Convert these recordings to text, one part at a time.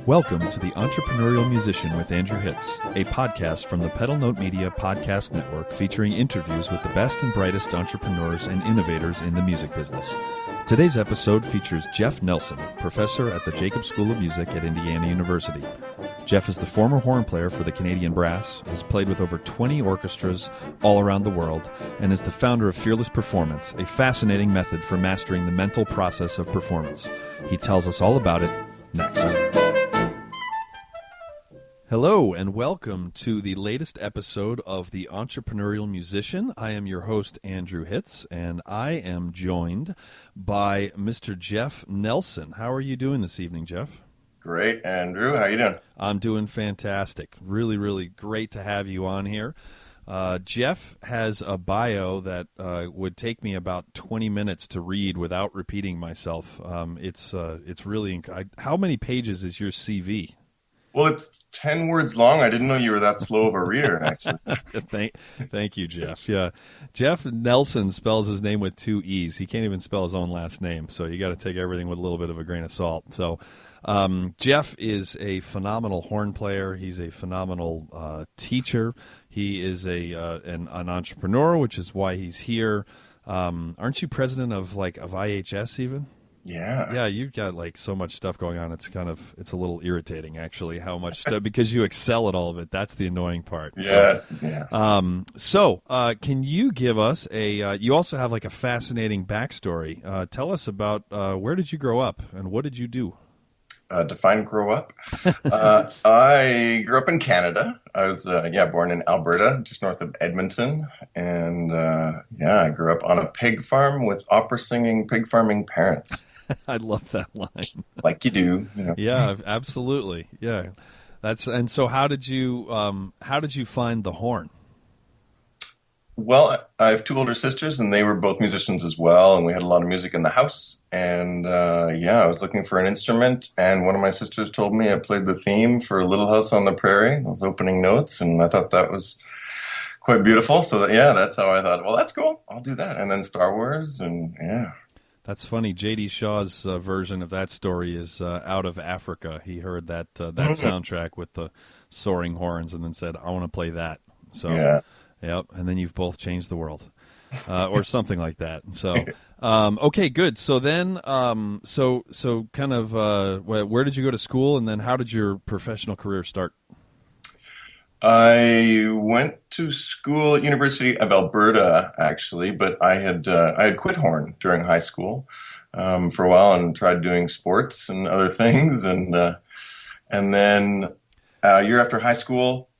Welcome to the Entrepreneurial Musician with Andrew Hitz, a podcast from the Pedal Note Media Podcast Network featuring interviews with the best and brightest entrepreneurs and innovators in the music business. Today's episode features Jeff Nelsen, professor at the Jacobs School of Music at Indiana University. Jeff is the former horn player for the Canadian Brass, has played with over 20 orchestras all around the world, and is the founder of Fearless Performance, a fascinating method for mastering the mental process of performance. He tells us all about it next. Hello and welcome to the latest episode of the Entrepreneurial Musician. I am your host, Andrew Hitz, and I am joined by Mr. Jeff Nelsen. How are you doing this evening, Jeff? Great, Andrew. How you doing? I'm doing fantastic. Really, really great to have you on here. Jeff has a bio that would take me about 20 minutes to read without repeating myself. It's really how many pages is your CV? Well, it's 10 words long. I didn't know you were that slow of a reader, actually. Thank you, Jeff. Yeah, Jeff Nelsen spells his name with two E's. He can't even spell his own last name, so you got to take everything with a little bit of a grain of salt. So Jeff is a phenomenal horn player. He's a phenomenal teacher. He is an entrepreneur, which is why he's here. Aren't you president of IHS even? Yeah, you've got so much stuff going on. It's a little irritating actually how much stuff because you excel at all of it. That's the annoying part. Yeah. So can you give us you also have a fascinating backstory. Tell us about where did you grow up and what did you do? Define grow up. I grew up in Canada. I was born in Alberta, just north of Edmonton, and I grew up on a pig farm with opera singing pig farming parents. I love that line. Like you do. You know. Yeah, absolutely. Yeah, and so how did you find the horn? Well, I have two older sisters, and they were both musicians as well, and we had a lot of music in the house. And I was looking for an instrument, and one of my sisters told me I played the theme for Little House on the Prairie, those opening notes, and I thought that was quite beautiful. So that's how I thought, well, that's cool, I'll do that. And then Star Wars, and yeah. That's funny. J.D. Shaw's version of that story is Out of Africa. He heard that soundtrack with the soaring horns and then said, I want to play that. So, yeah. Yep, and then you've both changed the world, or something like that. So, okay, good. So then, so kind of, where did you go to school, and then how did your professional career start? I went to school at University of Alberta, actually, but I had quit horn during high school for a while and tried doing sports and other things, and then a year after high school.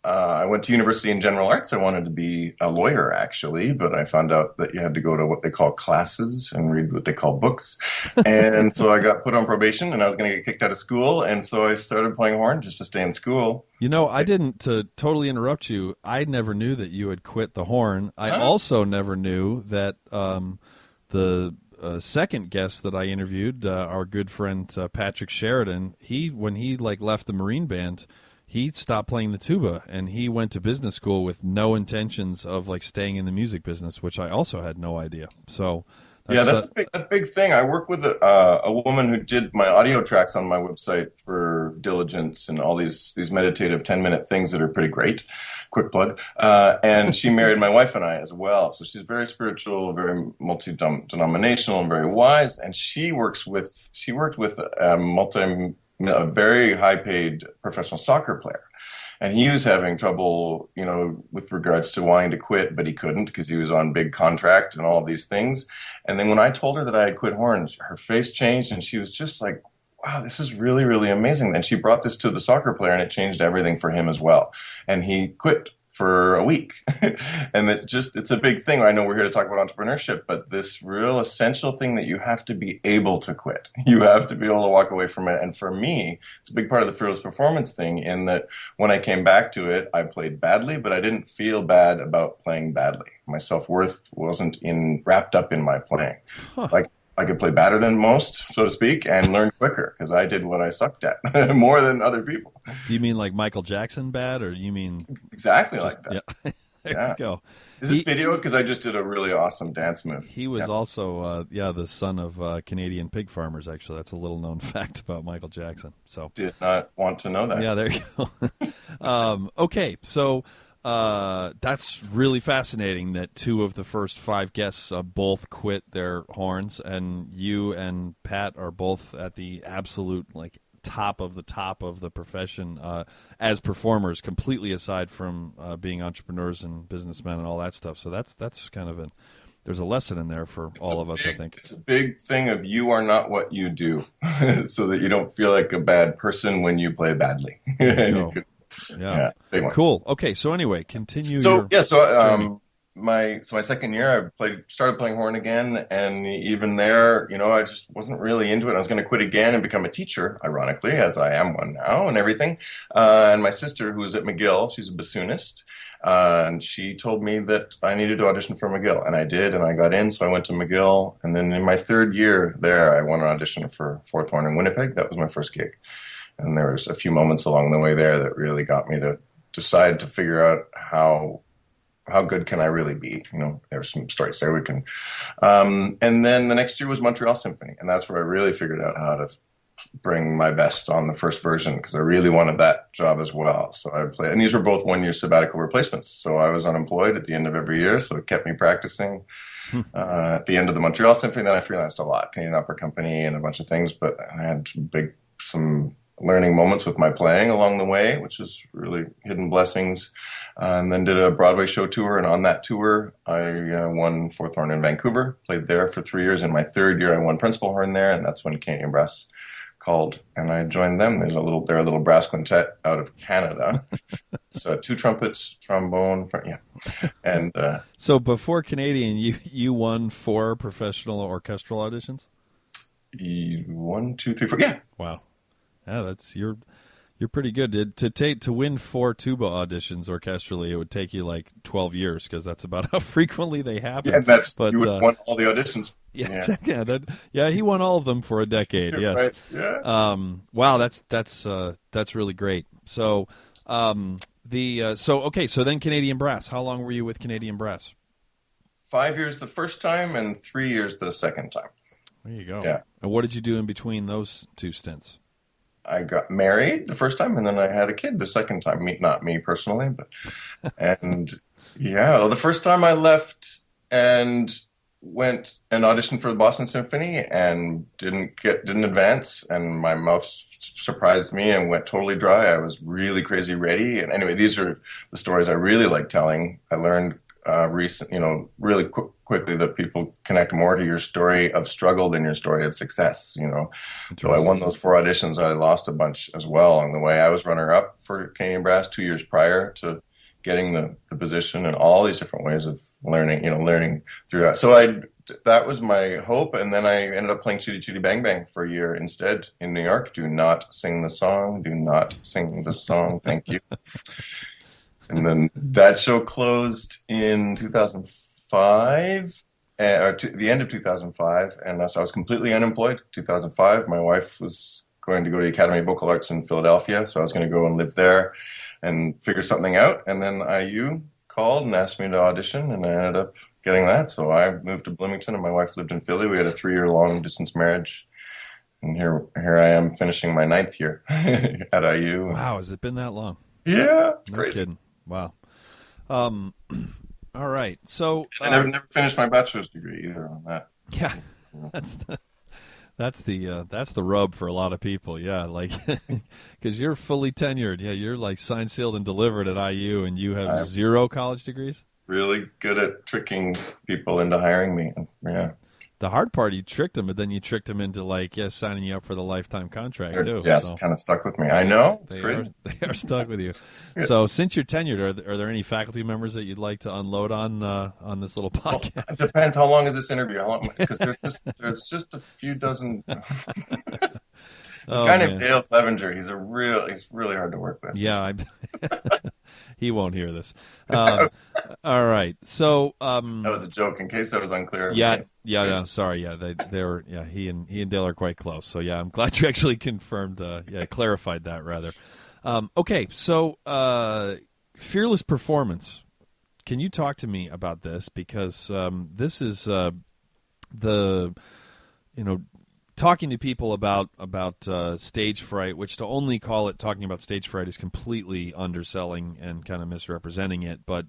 I went to university in general arts. I wanted to be a lawyer, actually, but I found out that you had to go to what they call classes and read what they call books. And so I got put on probation, and I was going to get kicked out of school. And so I started playing horn just to stay in school. You know, I didn't, to totally interrupt you, I never knew that you had quit the horn. I also never knew that the second guest that I interviewed, our good friend Patrick Sheridan, when he left the Marine Band, he stopped playing the tuba, and he went to business school with no intentions of staying in the music business, which I also had no idea. So, that's a big thing. I work with a woman who did my audio tracks on my website for Diligence and all these meditative 10-minute things that are pretty great. Quick plug. And she married my wife and I as well. So she's very spiritual, very multi-denominational, and very wise. And she worked with a very high-paid professional soccer player. And he was having trouble, with regards to wanting to quit, but he couldn't because he was on big contract and all of these things. And then when I told her that I had quit horn, her face changed, and she was just like, wow, this is really, really amazing. And she brought this to the soccer player, and it changed everything for him as well. And he quit for a week. And it's a big thing. I know we're here to talk about entrepreneurship, but this real essential thing that you have to be able to quit. You have to be able to walk away from it. And for me, it's a big part of the Fearless Performance thing in that when I came back to it, I played badly, but I didn't feel bad about playing badly. My self-worth wasn't wrapped up in my playing. Huh. I could play better than most, so to speak, and learn quicker because I did what I sucked at more than other people. Do you mean like Michael Jackson bad, or you mean exactly like that? Yeah. There Yeah. you go. Is this video? Because I just did a really awesome dance move. He was also, the son of Canadian pig farmers, actually. That's a little known fact about Michael Jackson. So Did not want to know that. yeah, there you go. Okay, so that's really fascinating that two of the first five guests both quit their horns, and you and Pat are both at the absolute top of the profession as performers, completely aside from being entrepreneurs and businessmen and all that stuff. So that's kind of there's a lesson in there for all of us, I think. It's a big thing of you are not what you do, so that you don't feel like a bad person when you play badly. Yeah, big one. Cool. Okay, so anyway, continue. My second year, I started playing horn again, and even there, I just wasn't really into it. I was going to quit again and become a teacher, ironically, as I am one now, and everything. And my sister, who was at McGill, she's a bassoonist, and she told me that I needed to audition for McGill, and I did, and I got in. So I went to McGill, and then in my third year there, I won an audition for Fourth Horn in Winnipeg. That was my first gig, and there was a few moments along the way there that really got me to decide to figure out how good can I really be? There's some stories there we can. And then the next year was Montreal Symphony, and that's where I really figured out how to bring my best on the first version, because I really wanted that job as well. So I played, and these were both one-year sabbatical replacements. So I was unemployed at the end of every year, so it kept me practicing. At the end of the Montreal Symphony, then I freelanced a lot, Canadian Opera Company and a bunch of things, but I had some learning moments with my playing along the way, which was really hidden blessings. And then did a Broadway show tour, and on that tour, I won Fourth Horn in Vancouver, played there for 3 years. In my third year, I won Principal Horn there, and that's when Canadian Brass called, and I joined them. They're a little brass quintet out of Canada. So 2 trumpets, trombone, and so before Canadian, you won 4 professional orchestral auditions. 1, 2, 3, 4. Yeah. Wow. Yeah, you're pretty good. To win 4 tuba auditions orchestrally, it would take you 12 years, because that's about how frequently they happen. Yeah, you would have won all the auditions. Yeah, he won all of them for a decade. Yes. Right. Yeah. Wow, that's really great. So, so then Canadian Brass. How long were you with Canadian Brass? 5 years the first time, and 3 years the second time. There you go. Yeah. And what did you do in between those 2 stints? I got married the first time, and then I had a kid the second time. Not me personally, but the first time I left and went and auditioned for the Boston Symphony and didn't advance, and my mouth surprised me and went totally dry. I was really crazy ready, and anyway, these are the stories I really like telling. I learned really quickly that people connect more to your story of struggle than your story of success. So I won those 4 auditions. I lost a bunch as well along the way. I was runner-up for Canadian Brass 2 years prior to getting the position, and all these different ways of learning through that. So that was my hope, and then I ended up playing Chitty Chitty Bang Bang for a year instead in New York. Do not sing the song. Do not sing the song. Thank you. And then that show closed in 2005, or the end of 2005, and so I was completely unemployed. 2005, my wife was going to go to the Academy of Vocal Arts in Philadelphia, so I was going to go and live there and figure something out. And then IU called and asked me to audition, and I ended up getting that. So I moved to Bloomington, and my wife lived in Philly. We had a 3-year long-distance marriage, and here I am finishing my 9th year at IU. Wow, has it been that long? Yeah, no crazy. Kidding. Wow. All right. So I never finished my bachelor's degree either on that. Yeah, that's the rub for a lot of people. Yeah, because you're fully tenured. Yeah, you're signed, sealed, and delivered at IU, and you have 0 college degrees. Really good at tricking people into hiring me. Yeah. The hard part, you tricked them, but then you tricked them into signing you up for the lifetime contract too. Yeah, it's kind of stuck with me. I know. It's crazy. They are stuck with you. Yeah. So since you're tenured, are there any faculty members that you'd like to unload on this little podcast? Well, it depends. How long is this interview? Because there's just a few dozen. This guy named Dale Clevenger. He's really hard to work with. Yeah, he won't hear this. All right, so that was a joke. In case that was unclear. Yeah. Sorry. Yeah, they were. Yeah, he and Dale are quite close. So yeah, I'm glad you actually confirmed. Clarified that rather. Okay, so fearless performance. can you talk to me about this? Because this is talking to people about stage fright, which to only call it talking about stage fright is completely underselling and kind of misrepresenting it. But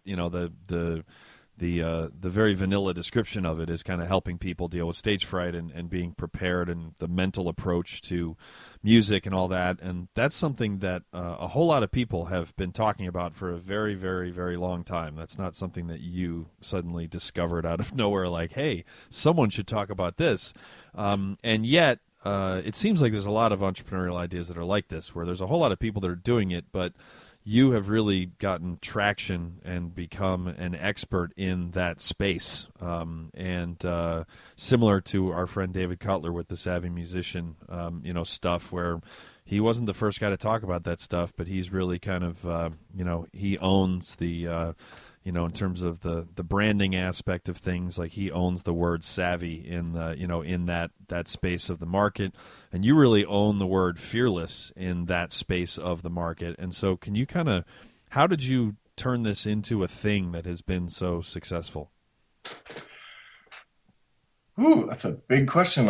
the very vanilla description of it is kind of helping people deal with stage fright and being prepared, and the mental approach to music and all that. And that's something that a whole lot of people have been talking about for a very, very, very long time. That's not something that you suddenly discovered out of nowhere, like, hey, someone should talk about this. And yet, it seems like there's a lot of entrepreneurial ideas that are like this, where there's a whole lot of people that are doing it, but you have really gotten traction and become an expert in that space. And similar to our friend David Cutler with the Savvy Musician, stuff where he wasn't the first guy to talk about that stuff, but he's really kind of, he owns the, in terms of the branding aspect of things, like he owns the word savvy in the, in that space of the market, and you really own the word fearless in that space of the market. And so can you how did you turn this into a thing that has been so successful? Ooh, that's a big question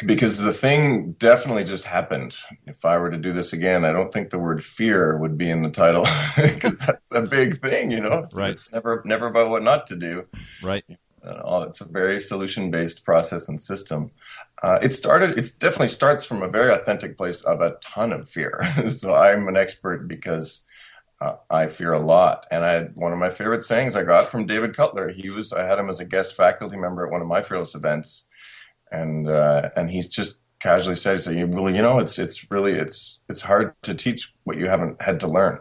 because the thing definitely just happened. If I were to do this again, I don't think the word fear would be in the title because that's a big thing, So right. It's never about what not to do. Right. It's a very solution-based process and system. It definitely starts from a very authentic place of a ton of fear. So I'm an expert because I fear a lot. And one of my favorite sayings I got from David Cutler, I had him as a guest faculty member at one of my Fearless events. And he's just casually said, it's hard to teach what you haven't had to learn.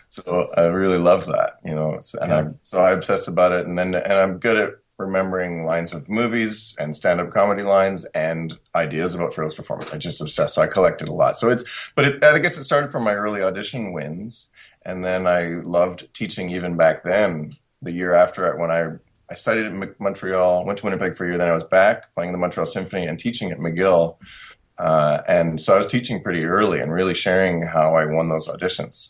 So I really love that, So I obsess about it, and I'm good at remembering lines of movies and stand-up comedy lines and ideas about fearless performance. I just obsess. So I collected a lot. I guess it started from my early audition wins, and then I loved teaching even back then. The year after, when I studied at Montreal, went to Winnipeg for a year, then I was back playing the Montreal Symphony and teaching at McGill. And so I was teaching pretty early and really sharing how I won those auditions.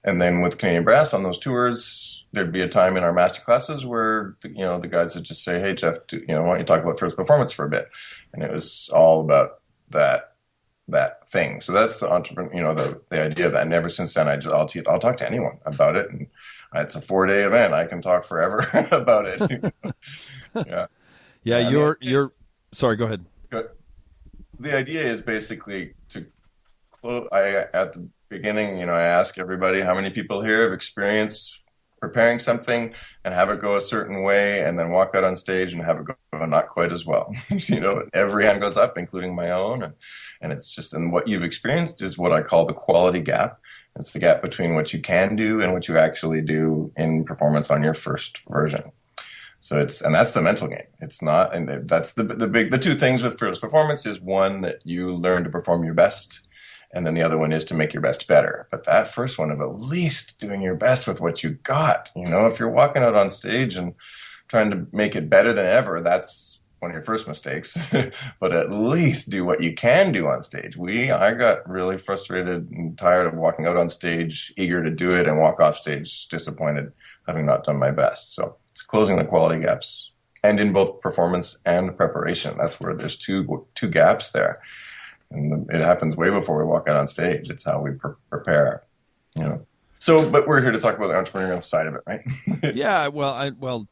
And then with Canadian Brass on those tours, there'd be a time in our master classes where, the guys would just say, hey, Jeff, why don't you talk about first performance for a bit? And it was all about that thing. So that's the the idea of that. And ever since then, I'll talk to anyone about it. And it's a 4-day event. I can talk forever about it. Yeah. Yeah. Sorry, go ahead. The idea is basically to close. At the beginning, I ask everybody how many people here have experienced preparing something and have it go a certain way, and then walk out on stage and have it go not quite as well. Every hand goes up, including my own, and it's just, and what you've experienced is what I call the quality gap. It's the gap between what you can do and what you actually do in performance on your first version. So and that's the mental game. It's not, and that's the two things with fearless performance is one, that you learn to perform your best, and then the other one is to make your best better. But that first one of at least doing your best with what you got, if you're walking out on stage and trying to make it better than ever, that's one of your first mistakes. But at least do what you can do on stage. I got really frustrated and tired of walking out on stage, eager to do it, and walk off stage disappointed, having not done my best. So it's closing the quality gaps, and in both performance and preparation. That's where there's two gaps there. And it happens way before we walk out on stage. It's how we prepare, So, but we're here to talk about the entrepreneurial side of it, right? Yeah. Well,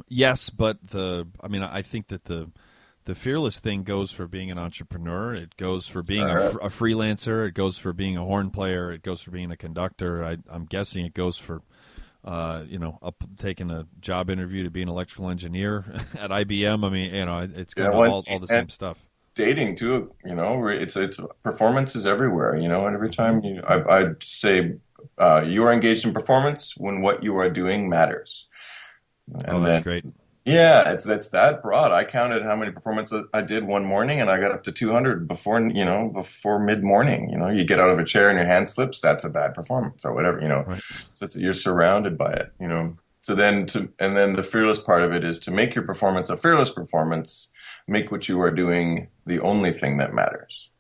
yes, but I think that the fearless thing goes for being an entrepreneur. It goes for being a freelancer. It goes for being a horn player. It goes for being a conductor. I'm guessing it goes for, taking a job interview to be an electrical engineer at IBM. It's got all the same stuff. Dating too, it's performance is everywhere, and every time I'd say you are engaged in performance when what you are doing matters. And that's great. Yeah, it's that broad. I counted how many performances I did one morning, and I got up to 200 before mid-morning. You get out of a chair and your hand slips, that's a bad performance or whatever, Right. So you're surrounded by it, So then the fearless part of it is to make your performance a fearless performance, make what you are doing the only thing that matters.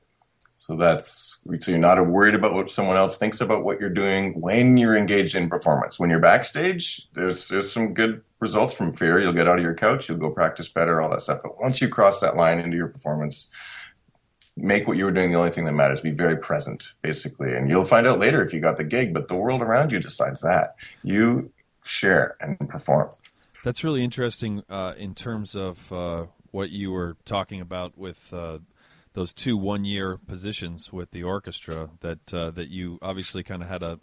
So you're not worried about what someone else thinks about what you're doing when you're engaged in performance. When you're backstage, there's some good results from fear. You'll get out of your couch, you'll go practice better, all that stuff. But once you cross that line into your performance, make what you were doing the only thing that matters. Be very present, basically. And you'll find out later if you got the gig, but the world around you decides that. You share and perform. That's really interesting in terms of what you were talking about with those 2 one-year positions with the orchestra, that you obviously kind of had a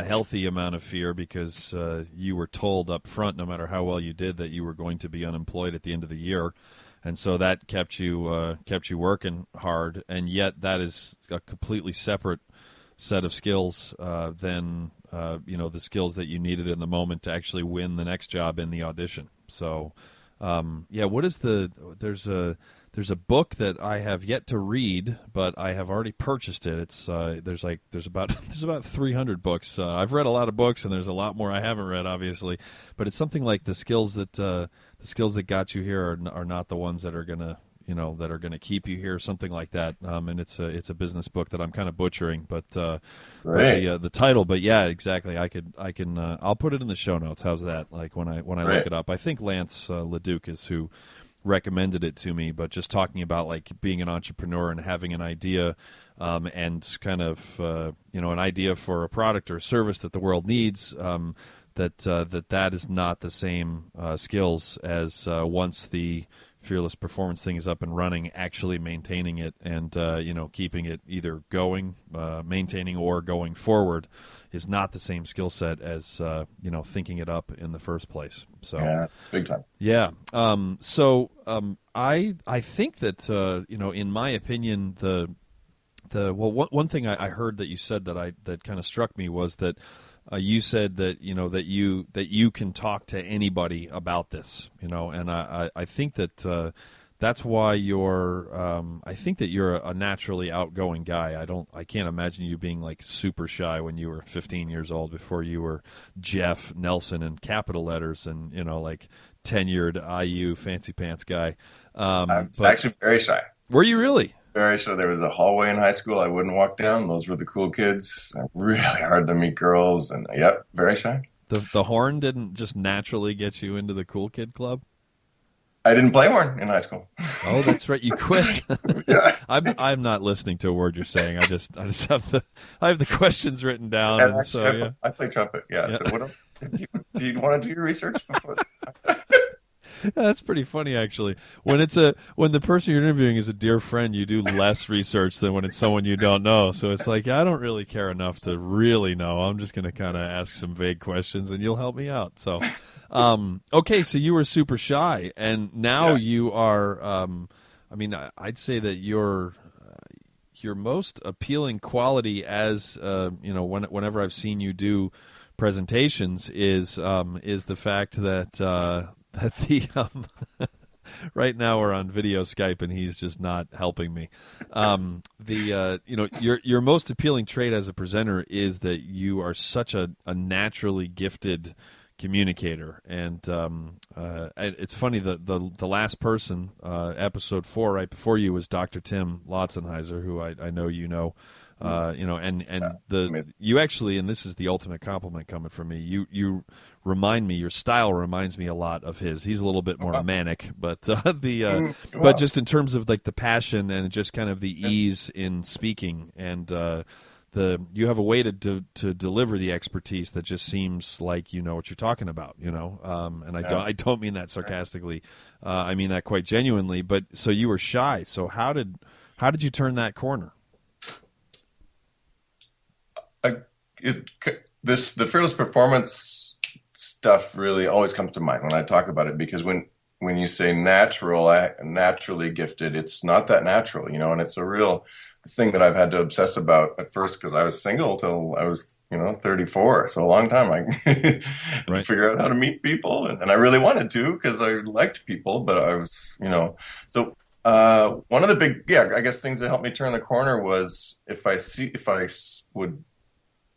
healthy amount of fear because you were told up front, no matter how well you did, that you were going to be unemployed at the end of the year. And so that kept you working hard, and yet that is a completely separate set of skills than the skills that you needed in the moment to actually win the next job in the audition. So what is there's a book that I have yet to read, but I have already purchased it. It's there's about 300 books. I've read a lot of books, and there's a lot more I haven't read, obviously. But it's something like the skills that got you here are not the ones that are gonna keep you here, something like that. And it's a business book that I'm kind of butchering, but the title. But yeah, exactly. I'll put it in the show notes. How's that? Like when I look it up, I think Lance Leduc is who recommended it to me, but just talking about like being an entrepreneur and having an idea and kind of an idea for a product or a service that the world needs, that is not the same skills as once the Fearless Performance thing is up and running, actually maintaining it and keeping it either going, maintaining, or going forward is not the same skill set as thinking it up in the first place. So yeah, big time. Yeah. I think that in my opinion, one thing I heard that you said that kind of struck me was that you said that that you can talk to anybody about this, and I think that that's why I think that you're a naturally outgoing guy. I can't imagine you being like super shy when you were 15 years old, before you were Jeff Nelsen in capital letters and like tenured IU fancy pants guy. I was actually very shy. Were you really? Very shy. There was a hallway in high school I wouldn't walk down. Those were the cool kids. Really hard to meet girls, and yep, very shy. The horn didn't just naturally get you into the cool kid club? I didn't play horn in high school. Oh, that's right. You quit. Yeah. I'm not listening to a word you're saying. I just have the questions written down. And actually, I play trumpet. Yeah. So what else? Do you want to do your research before? That's pretty funny, actually. When the person you're interviewing is a dear friend, you do less research than when it's someone you don't know. So it's like, I don't really care enough to really know. I'm just going to kind of ask some vague questions, and you'll help me out. So, okay, so you were super shy, and now you are. I'd say that your most appealing quality, as whenever I've seen you do presentations, is the fact that. Right now we're on video Skype and he's just not helping me. Your most appealing trait as a presenter is that you are such a naturally gifted communicator, and it's funny the last person, episode 4 right before you, was Dr. Tim Lotzenheiser, who I know you know. You actually, and this is the ultimate compliment coming from me, you remind me, your style reminds me a lot of his. He's a little bit more manic, but but just in terms of like the passion and just kind of the ease in speaking, and you have a way to deliver the expertise that just seems like you know what you're talking about, and I don't mean that sarcastically. I mean that quite genuinely. But so you were shy. So how did you turn that corner? The Fearless Performance stuff really always comes to mind when I talk about it, because when you say naturally gifted, it's not that natural, and it's a real thing that I've had to obsess about at first, because I was single till I was 34, so a long time. I right. Figure out how to meet people, and I really wanted to, because I liked people, but I was so one of the big I guess things that helped me turn the corner was if I would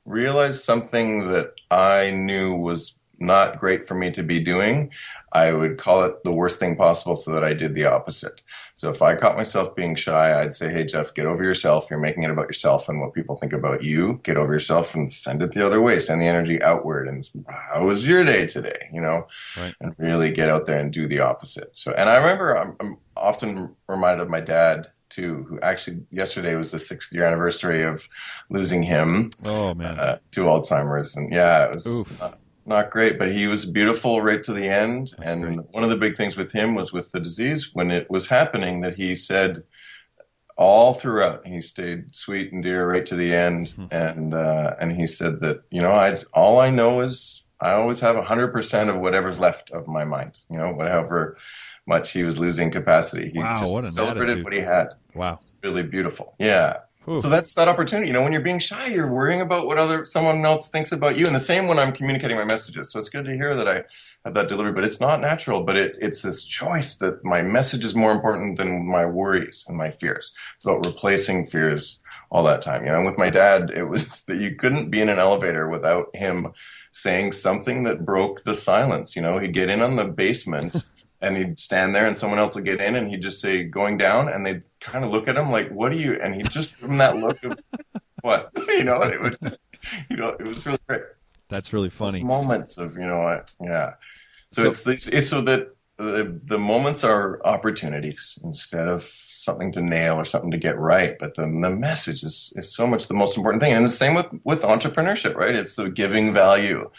realize something that I knew was not great for me to be doing, I would call it the worst thing possible so that I did the opposite. So if I caught myself being shy, I'd say, hey, Jeff, get over yourself. You're making it about yourself and what people think about you. Get over yourself and send it the other way. Send the energy outward. And how was your day today? Right. And really get out there and do the opposite. So, and I remember I'm often reminded of my dad too, who actually yesterday was the 6th year anniversary of losing him. Oh man, to Alzheimer's. And yeah, it was oof. not great, but he was beautiful right to the end. That's and great. one of the big things with him was with the disease when it was happening that he said all throughout he stayed sweet and dear right to the end. And he said that, all I know is I always have 100% of whatever's left of my mind, whatever much he was losing capacity. He Wow, just what an celebrated attitude. what he had. Wow. It's really beautiful. Yeah. Oof. So that's that opportunity. When you're being shy, you're worrying about what someone else thinks about you. And the same when I'm communicating my messages. So it's good to hear that I have that delivery, but it's not natural. But it's this choice that my message is more important than my worries and my fears. It's about replacing fears all that time. And with my dad, it was that you couldn't be in an elevator without him saying something that broke the silence. He'd get in on the basement and he'd stand there and someone else would get in and he'd just say, going down. And they'd kind of look at him like, what are you? And he'd just give him that look of what, and it would just, it was really great. That's really funny. Those moments of, yeah. So it's so that the moments are opportunities instead of something to nail or something to get right. But the message is so much the most important thing. And the same with entrepreneurship, right? It's the giving value.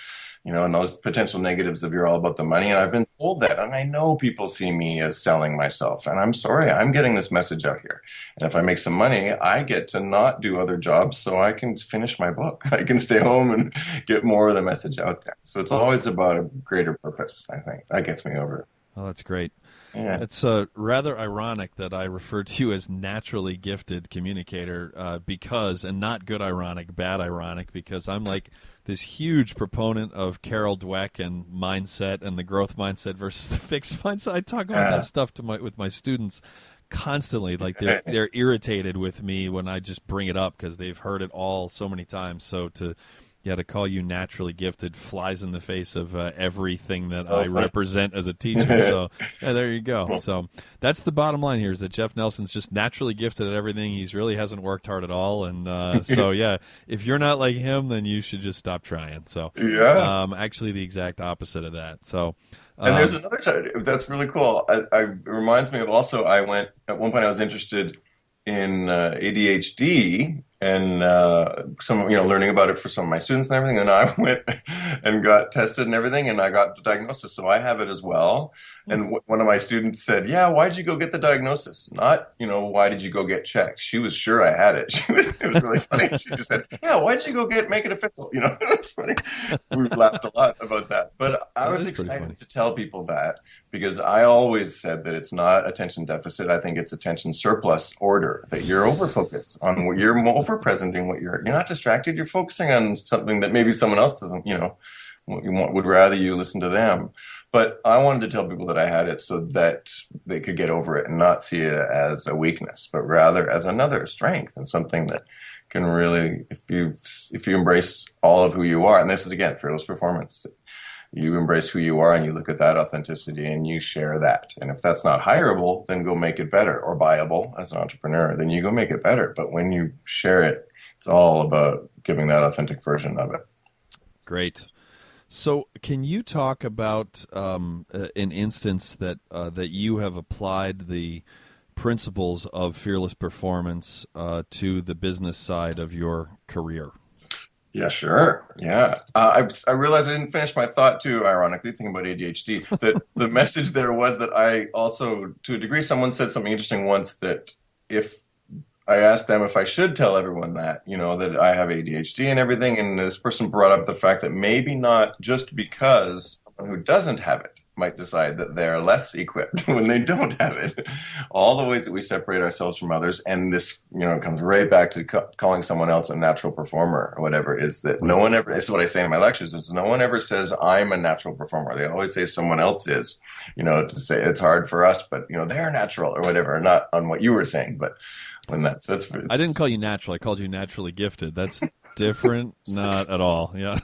And those potential negatives of you're all about the money. And I've been told that. And I know people see me as selling myself. And I'm sorry, I'm getting this message out here. And if I make some money, I get to not do other jobs so I can finish my book. I can stay home and get more of the message out there. So it's always about a greater purpose, I think. That gets me over it. Oh, that's great. Yeah. It's rather ironic that I refer to you as naturally gifted communicator because, and not good ironic, bad ironic, because I'm like this huge proponent of Carol Dweck and mindset and the growth mindset versus the fixed mindset. I talk about that stuff with my students constantly. Like they're irritated with me when I just bring it up because they've heard it all so many times. So to call you naturally gifted flies in the face of everything that I represent as a teacher. So there you go. So that's the bottom line here is that Jeff Nelsen's just naturally gifted at everything. He really hasn't worked hard at all. And so, if you're not like him, then you should just stop trying. So actually the exact opposite of that. So and there's another time that's really cool. It reminds me of also at one point I was interested in ADHD and learning about it for some of my students and everything. And I went and got tested and everything, and I got the diagnosis. So I have it as well. And one of my students said, "Yeah, why'd you go get the diagnosis? Not, why did you go get checked?" She was sure I had it. It was really funny. She just said, "Yeah, why'd you go make it official?" It's funny. We laughed a lot about that. But I was excited to tell people that because I always said that it's not attention deficit. I think it's attention surplus order, that you're over-focused on what you're over-presenting, you're not distracted. You're focusing on something that maybe someone else doesn't, would rather you listen to them. But I wanted to tell people that I had it so that they could get over it and not see it as a weakness, but rather as another strength and something that can really, if you embrace all of who you are, and this is again fearless performance, you embrace who you are and you look at that authenticity and you share that. And if that's not hireable, then go make it better, or buyable as an entrepreneur, then you go make it better. But when you share it, it's all about giving that authentic version of it. Great. So can you talk about an instance that you have applied the principles of fearless performance to the business side of your career? Yeah, sure. Yeah. I realized I didn't finish my thought too, ironically, thinking about ADHD, that the message there was that I also, to a degree, someone said something interesting once that if I asked them if I should tell everyone that, that I have ADHD and everything. And this person brought up the fact that maybe not just because someone who doesn't have it might decide that they're less equipped when they don't have it. All the ways that we separate ourselves from others. And this, comes right back to calling someone else a natural performer or whatever, is that no one ever, this is what I say in my lectures, is no one ever says I'm a natural performer. They always say someone else is, to say it's hard for us, but, they're natural or whatever, not on what you were saying, but when that's I didn't call you natural. I called you naturally gifted. That's different? Not at all. Yeah.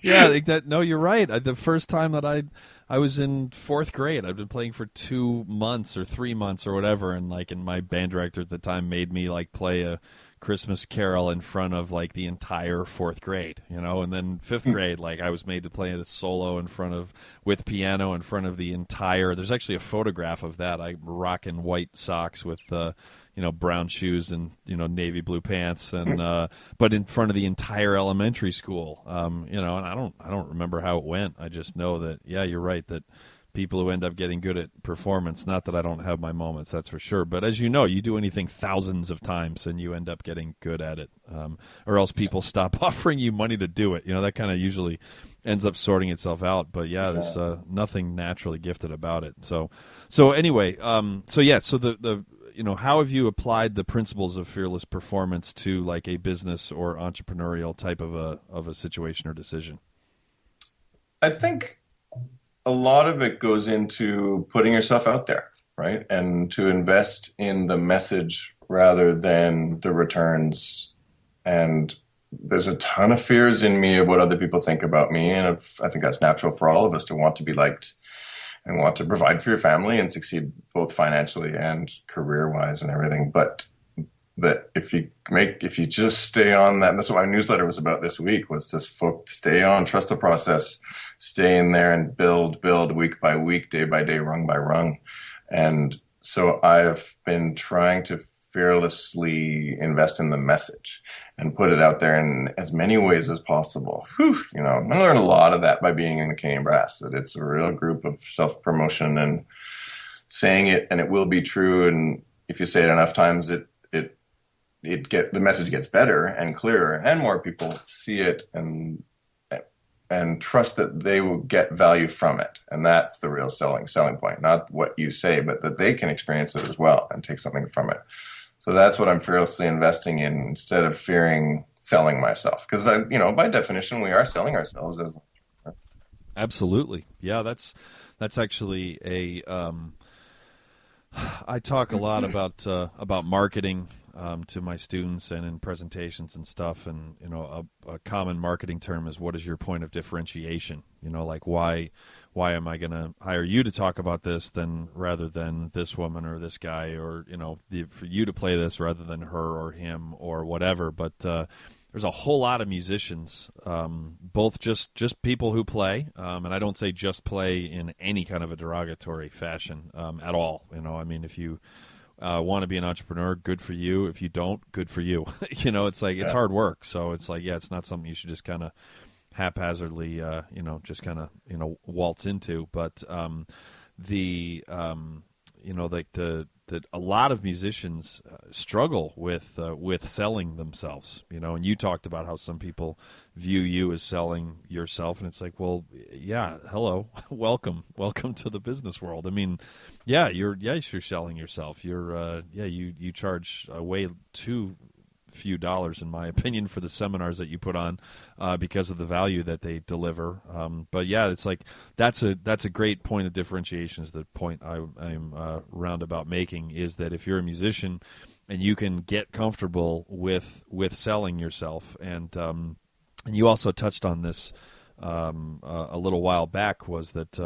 Yeah, no, you're right. The first time that I was in fourth grade. I'd been playing for 2 months or 3 months or whatever, and my band director at the time made me play a Christmas Carol in front of the entire fourth grade, and then fifth grade, I was made to play a solo with piano in front of the entire. There's actually a photograph of that. I'm rocking white socks with brown shoes and navy blue pants, and but in front of the entire elementary school, and I don't remember how it went. I just know that you're right, that people who end up getting good at performance, not that I don't have my moments, that's for sure, but as you know, you do anything thousands of times and you end up getting good at it, or else people stop offering you money to do it. That kind of usually ends up sorting itself out. But there's nothing naturally gifted about it. So anyway, so the how have you applied the principles of fearless performance to a business or entrepreneurial type of a situation or decision? I think a lot of it goes into putting yourself out there, right? And to invest in the message rather than the returns. And there's a ton of fears in me of what other people think about me. And I think that's natural for all of us to want to be liked and want to provide for your family and succeed both financially and career-wise and everything. But that if you just stay on that's what my newsletter was about this week, was to stay on, trust the process, stay in there and build week by week, day by day, rung by rung. And so I've been trying to fearlessly invest in the message and put it out there in as many ways as possible. I learned a lot of that by being in the Canadian Brass, that it's a real group of self-promotion and saying it, and it will be true. And if you say it enough times, the message gets better and clearer, and more people see it and trust that they will get value from it. And that's the real selling point, not what you say, but that they can experience it as well and take something from it. So that's what I'm fearlessly investing in, instead of fearing selling myself. Because by definition, we are selling ourselves as. Absolutely. Yeah, that's actually I talk a lot about marketing to my students and in presentations and stuff, and a common marketing term is, what is your point of differentiation? Why am I going to hire you to talk about this rather than this woman or this guy, or for you to play this rather than her or him or whatever. But there's a whole lot of musicians, both just people who play, and I don't say just play in any kind of a derogatory fashion at all. If you want to be an entrepreneur, good for you. If you don't, good for you. It's hard work. So it's not something you should just kind of haphazardly, just kind of, waltz into. But that a lot of musicians struggle with selling themselves, and you talked about how some people view you as selling yourself, and it's well, yeah, hello, welcome to the business world. You're selling yourself. You charge way too few dollars, in my opinion, for the seminars that you put on, because of the value that they deliver. But it's that's a great point of differentiation. Is the point I'm roundabout making, is that if you're a musician and you can get comfortable with selling yourself, and you also touched on this a little while back, was that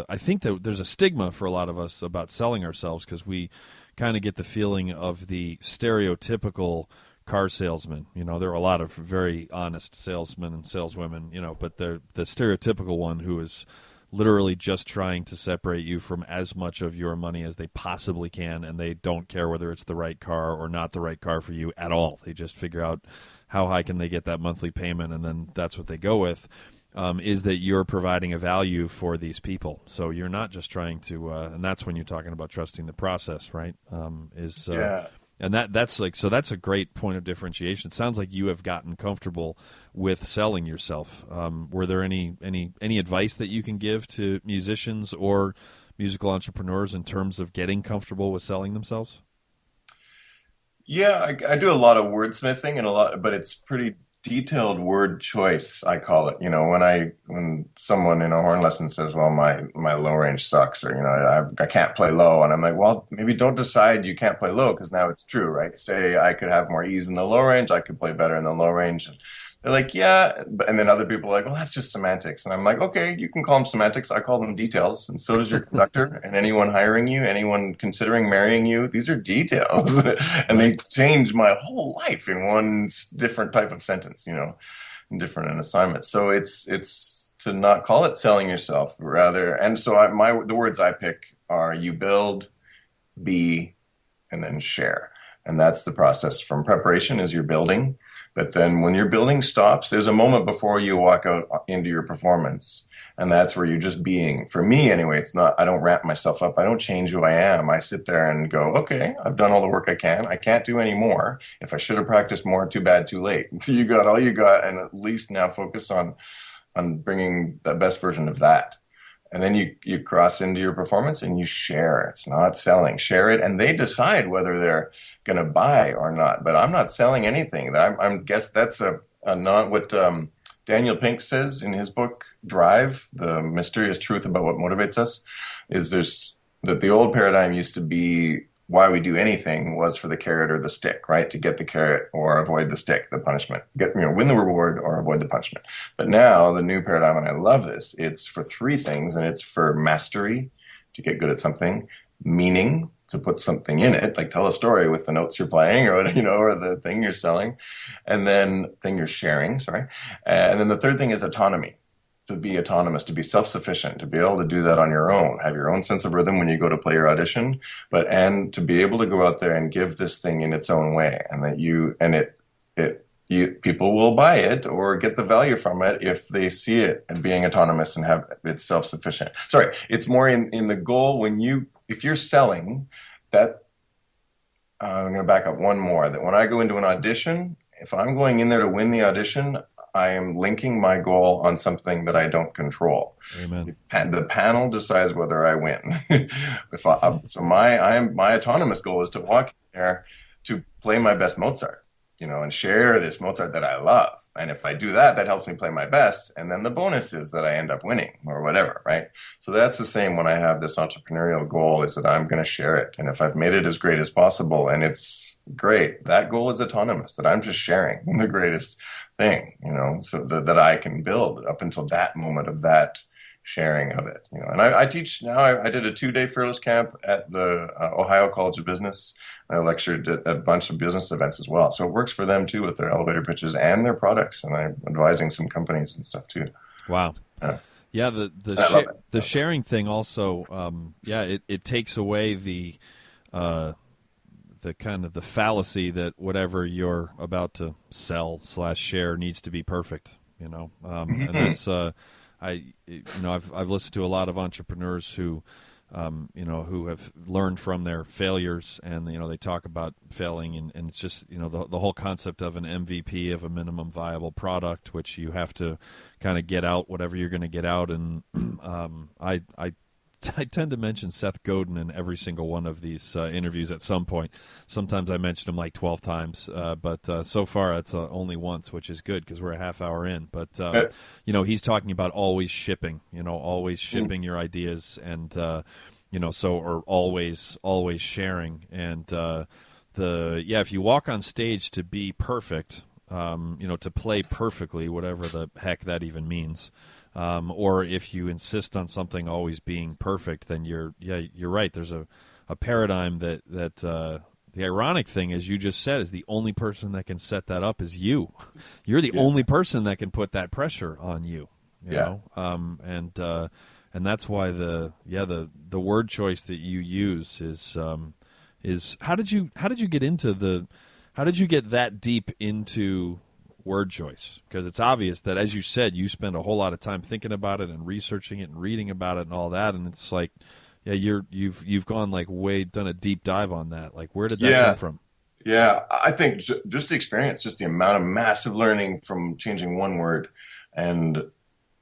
I think that there's a stigma for a lot of us about selling ourselves, because we kind of get the feeling of the stereotypical car salesman. There are a lot of very honest salesmen and saleswomen, but the stereotypical one who is literally just trying to separate you from as much of your money as they possibly can, and they don't care whether it's the right car or not the right car for you at all. They just figure out how high can they get that monthly payment, and then that's what they go with. Is that you're providing a value for these people. So you're not just trying to, and that's when you're talking about trusting the process, right? And that's that's a great point of differentiation. It sounds like you have gotten comfortable with selling yourself. Were there any advice that you can give to musicians or musical entrepreneurs in terms of getting comfortable with selling themselves? Yeah, I do a lot of wordsmithing but it's pretty detailed word choice, I call it. When someone in a horn lesson says, "Well, my low range sucks," or I can't play low, and I'm like, "Well, maybe don't decide you can't play low because now it's true, right? Say I could have more ease in the low range, I could play better in the low range." They're like, "Yeah," and then other people are like, "Well, that's just semantics," and I'm like, "Okay, you can call them semantics. I call them details, and so does your conductor and anyone hiring you, anyone considering marrying you. These are details, and they change my whole life in one different type of sentence, and different an assignment. So it's to not call it selling yourself, rather. And so the words I pick are you build, be, and then share. And that's the process from preparation as you're building. But then when your building stops, there's a moment before you walk out into your performance. And that's where you're just being. For me, anyway, it's not, I don't ramp myself up. I don't change who I am. I sit there and go, okay, I've done all the work I can. I can't do any more. If I should have practiced more, too bad, too late. You got all you got. And at least now focus on bringing the best version of that. And then you cross into your performance and you share. It's not selling. Share it, and they decide whether they're going to buy or not. But I'm not selling anything. I guess that's a not what Daniel Pink says in his book Drive: The Mysterious Truth About What Motivates Us. Is that the old paradigm used to be why we do anything was for the carrot or the stick, right? To get the carrot or avoid the stick, the punishment. Win the reward or avoid the punishment. But now the new paradigm, and I love this, it's for three things, and it's for mastery, to get good at something, meaning, to put something in it, like tell a story with the notes you're playing or the thing you're selling, and then thing you're sharing, sorry. And then the third thing is autonomy. To be autonomous, to be self-sufficient, to be able to do that on your own, have your own sense of rhythm when you go to play your audition, and to be able to go out there and give this thing in its own way, and that people will buy it or get the value from it if they see it and being autonomous and have it's self-sufficient. Sorry, it's more in the goal if you're selling that. I'm going to back up one more. That when I go into an audition, if I'm going in there to win the audition, I am linking my goal on something that I don't control. Amen. The panel decides whether I win. My autonomous goal is to walk in there to play my best Mozart, and share this Mozart that I love. And if I do that, that helps me play my best. And then the bonus is that I end up winning or whatever, right? So that's the same when I have this entrepreneurial goal, is that I'm going to share it. And if I've made it as great as possible and it's great, that goal is autonomous, that I'm just sharing the greatest thing, so that I can build up until that moment of that sharing of it. And I teach now. I did a 2-day Fearless Camp at the Ohio College of Business. I lectured at a bunch of business events as well. So it works for them too with their elevator pitches and their products. And I'm advising some companies and stuff too. Wow. Yeah. The sharing thing also, it takes away the kind of the fallacy that whatever you're about to sell / share needs to be perfect, and that's, I've listened to a lot of entrepreneurs who have learned from their failures, and they talk about failing, and it's just the whole concept of an MVP, of a minimum viable product, which you have to kind of get out whatever you're going to get out. And I tend to mention Seth Godin in every single one of these interviews at some point. Sometimes I mention him like 12 times, but so far it's only once, which is good because we're a half hour in. But, he's talking about always shipping, always shipping your ideas, and, or always sharing. And, if you walk on stage to be perfect, to play perfectly, whatever the heck that even means, or if you insist on something always being perfect, then you're right. There's a paradigm that the ironic thing, as you just said, is the only person that can set that up is you. You're the only person that can put that pressure on you. You know? And that's why the word choice that you use is how did you get that deep into word choice? Because it's obvious that, as you said, you spend a whole lot of time thinking about it and researching it and reading about it and all that, and it's like, you've gone done a deep dive on that. Like, where did that come from? Yeah, I think just the experience, just the amount of massive learning from changing one word. And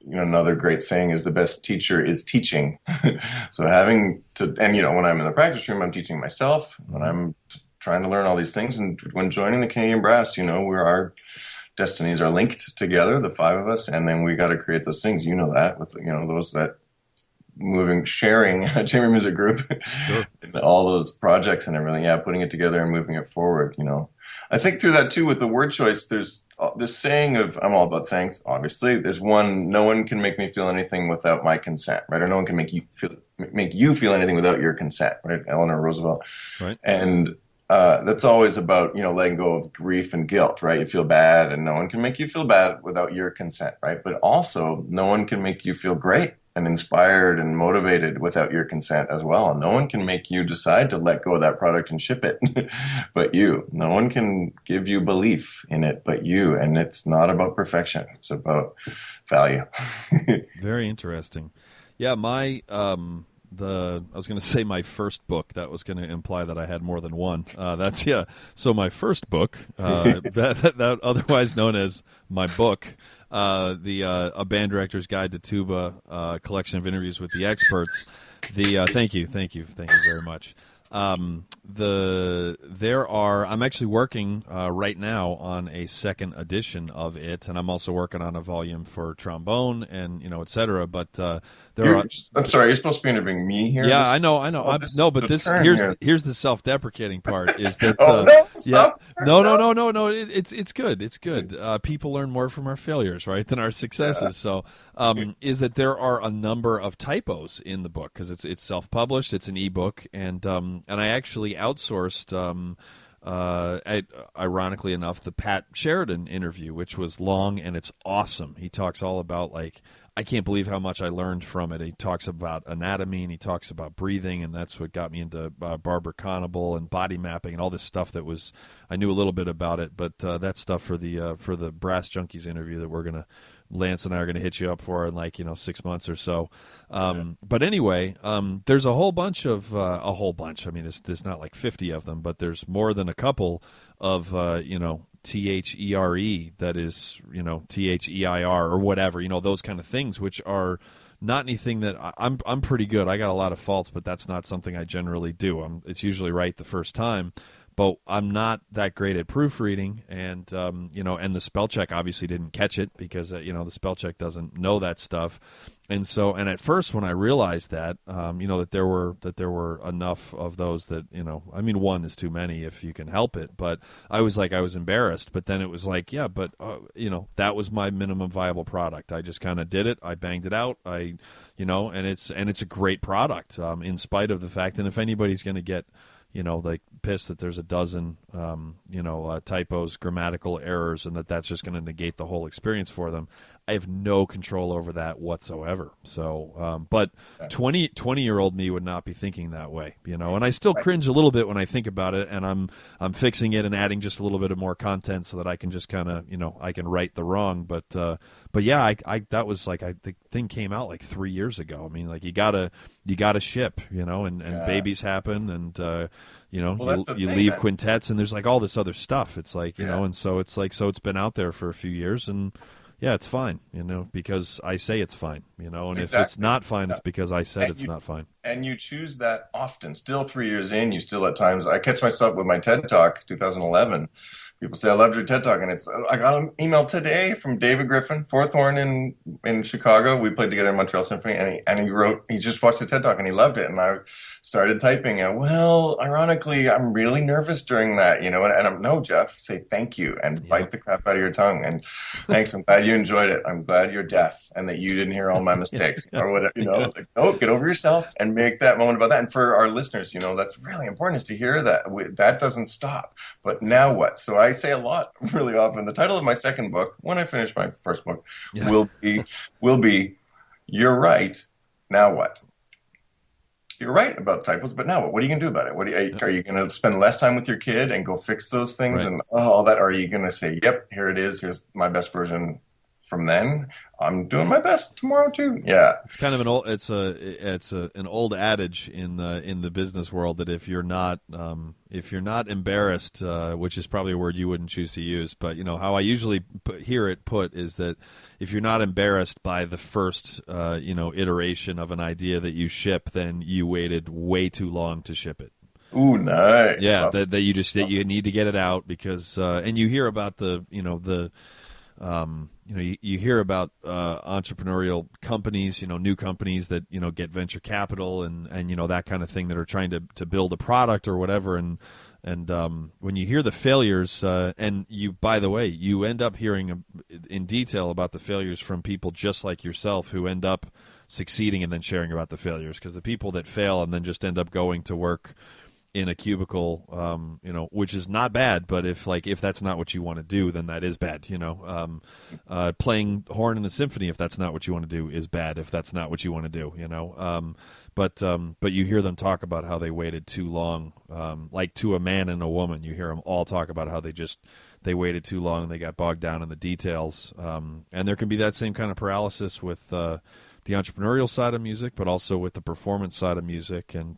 another great saying is the best teacher is teaching. So having to, and when I'm in the practice room, I'm teaching myself. When I'm trying to learn all these things, and when joining the Canadian Brass, our destinies are linked together, the five of us, and then we got to create those things. You know that with those that sharing a chamber music group, Sure. and all those projects and everything. Yeah, putting it together and moving it forward. I think through that too with the word choice. There's this saying of I'm all about sayings. Obviously, there's one: no one can make me feel anything without my consent, right? Or no one can make you feel anything without your consent, right? Eleanor Roosevelt, Right. and that's always about letting go of grief and guilt, right? You feel bad, and no one can make you feel bad without your consent, right? But also, no one can make you feel great and inspired and motivated without your consent as well. And no one can make you decide to let go of that product and ship it but you. No one can give you belief in it but you. And it's not about perfection. It's about value. Very interesting. Yeah, I was going to say my first book. That was going to imply that I had more than one. So my first book, that otherwise known as my book, A Band Director's Guide to Tuba, collection of interviews with the experts. Thank you very much. I'm actually working right now on a second edition of it, and I'm also working on a volume for trombone and et cetera. But I'm sorry, you're supposed to be interviewing me here. Yeah, I know. Here's the self-deprecating part is that no. It's good. It's good. People learn more from our failures, right, than our successes. Yeah. So, is that there are a number of typos in the book because it's self-published. It's an ebook, and I actually outsourced. Ironically enough, the Pat Sheridan interview, which was long and it's awesome. He talks all about I can't believe how much I learned from it. He talks about anatomy and he talks about breathing, and that's what got me into Barbara Conable and body mapping and all this stuff that was I knew a little bit about it, but that stuff for the Brass Junkies interview that Lance and I are going to hit you up for in 6 months or so. But anyway, there's a whole bunch. I mean, there's not 50 of them, but there's more than a couple of THERE, that is, THEIR or whatever, those kind of things, which are not anything that I'm pretty good. I got a lot of faults, but that's not something I generally do. It's usually right the first time, but I'm not that great at proofreading, and and the spell check obviously didn't catch it because the spell check doesn't know that stuff. And at first when I realized that that there were enough of those that one is too many if you can help it, but I was embarrassed. But then it was that was my minimum viable product. I just kind of did it. I banged it out. And it's a great product in spite of the fact. And if anybody's going to get pissed that there's a dozen, typos, grammatical errors, and that's just going to negate the whole experience for them. I have no control over that whatsoever. So, but 20-year-old me would not be thinking that way, and I still cringe a little bit when I think about it, and I'm fixing it and adding just a little bit of more content so that I can just kind of, I can right the wrong. But yeah, that was the thing came out 3 years ago. I mean, you gotta ship, and babies happen, and you leave quintets, and there's all this other stuff. It's and so it's been out there for a few years, and yeah, it's fine, because I say it's fine, and if it's not fine, it's because I said it's not fine. And you choose that often. Still 3 years in, you still at times, I catch myself with my TED Talk, 2011. People say, I loved your TED Talk. And I got an email today from David Griffin, fourth horn in Chicago. We played together in Montreal Symphony. And he just watched the TED Talk and he loved it. And I started typing. And ironically, I'm really nervous during that, and I'm, no, Jeff, say thank you and bite the crap out of your tongue. And thanks. I'm glad you enjoyed it. I'm glad you're deaf and that you didn't hear all my mistakes or whatever, get over yourself and make that moment about that. And for our listeners, that's really important is to hear that. That doesn't stop. But now what? So I say a lot really often. The title of my second book, when I finish my first book, will be You're Right, Now What? You're right about typos, but now what? What are you going to do about it? Are you going to spend less time with your kid and go fix those things and all that? Or are you going to say, yep, here it is. Here's my best version from then. I'm doing my best tomorrow too. Yeah, it's kind of an old adage in the business world that if you're not embarrassed, which is probably a word you wouldn't choose to use, but how I usually hear it put is that if you're not embarrassed by the first iteration of an idea that you ship, then you waited way too long to ship it. Ooh, nice. Yeah, Love it. that you need to get it out because and you hear about you hear about entrepreneurial companies, new companies that get venture capital and that kind of thing that are trying to build a product or whatever, and when you hear the failures, and by the way, you end up hearing in detail about the failures from people just like yourself who end up succeeding and then sharing about the failures, because the people that fail and then just end up going to work in a cubicle, which is not bad, but if that's not what you want to do, then that is bad. Playing horn in the symphony, if that's not what you want to do, is bad. If that's not what you want to do, but you hear them talk about how they waited too long, like to a man and a woman. You hear them all talk about how they waited too long and they got bogged down in the details. And there can be that same kind of paralysis with the entrepreneurial side of music, but also with the performance side of music. And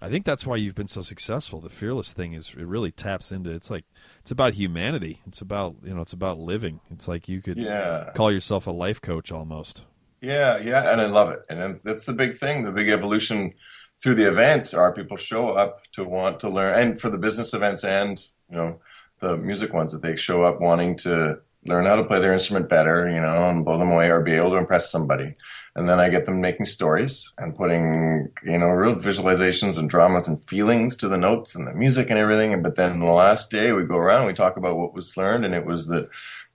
I think that's why you've been so successful. The fearless thing it really taps into, it's about humanity. It's about, it's about living. It's like you could call yourself a life coach almost. Yeah, yeah, and I love it. And that's the big thing, the big evolution through the events are people show up to want to learn, and for the business events and, the music ones, that they show up wanting to learn how to play their instrument better, and blow them away or be able to impress somebody. And then I get them making stories and putting, real visualizations and dramas and feelings to the notes and the music and everything. But then the last day we go around and we talk about what was learned, and it was that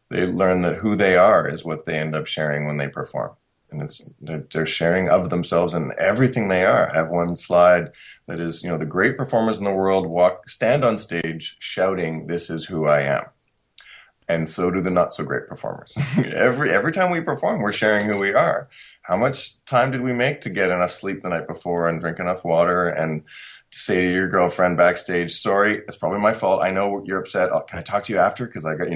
they learn that who they are is what they end up sharing when they perform. And they're sharing of themselves and everything they are. I have one slide that is, the great performers in the world stand on stage shouting, "This is who I am." And so do the not so great performers. Every time we perform, we're sharing who we are. How much time did we make to get enough sleep the night before and drink enough water and say to your girlfriend backstage, "Sorry, it's probably my fault. I know you're upset. Can I talk to you after? Because I got,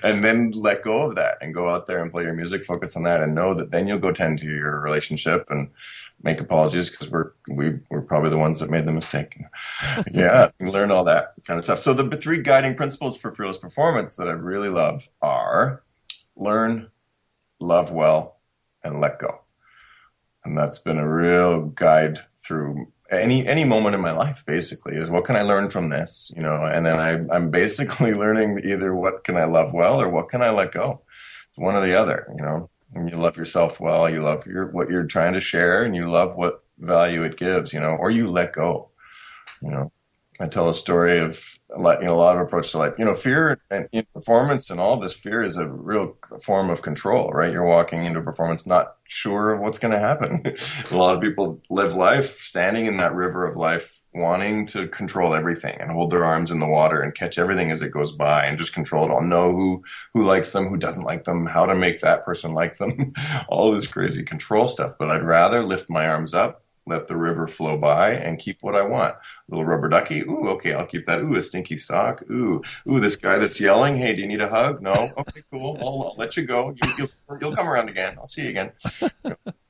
and then let go of that and go out there and play your music, focus on that, and know that then you'll go tend to your relationship and make apologies because we're probably the ones that made the mistake. Yeah, learn all that kind of stuff. So the three guiding principles for fearless performance that I really love are learn, love well, and let go. And that's been a real guide through any moment in my life, basically, is what can I learn from this, and then I'm basically learning either what can I love well or what can I let go. It's one or the other, And you love yourself well, you love what you're trying to share, and you love what value it gives, or you let go. I tell a story of a lot of approach to life. Fear and performance and all of this, fear is a real form of control, right? You're walking into performance not sure of what's going to happen. A lot of people live life standing in that river of life, wanting to control everything and hold their arms in the water and catch everything as it goes by and just control it all. Know who likes them, who doesn't like them, how to make that person like them, all this crazy control stuff. But I'd rather lift my arms up, let the river flow by, and keep what I want. Little rubber ducky. Ooh, okay, I'll keep that. Ooh, a stinky sock. Ooh, this guy that's yelling. Hey, do you need a hug? No. Okay, cool. I'll let you go. You'll come around again. I'll see you again.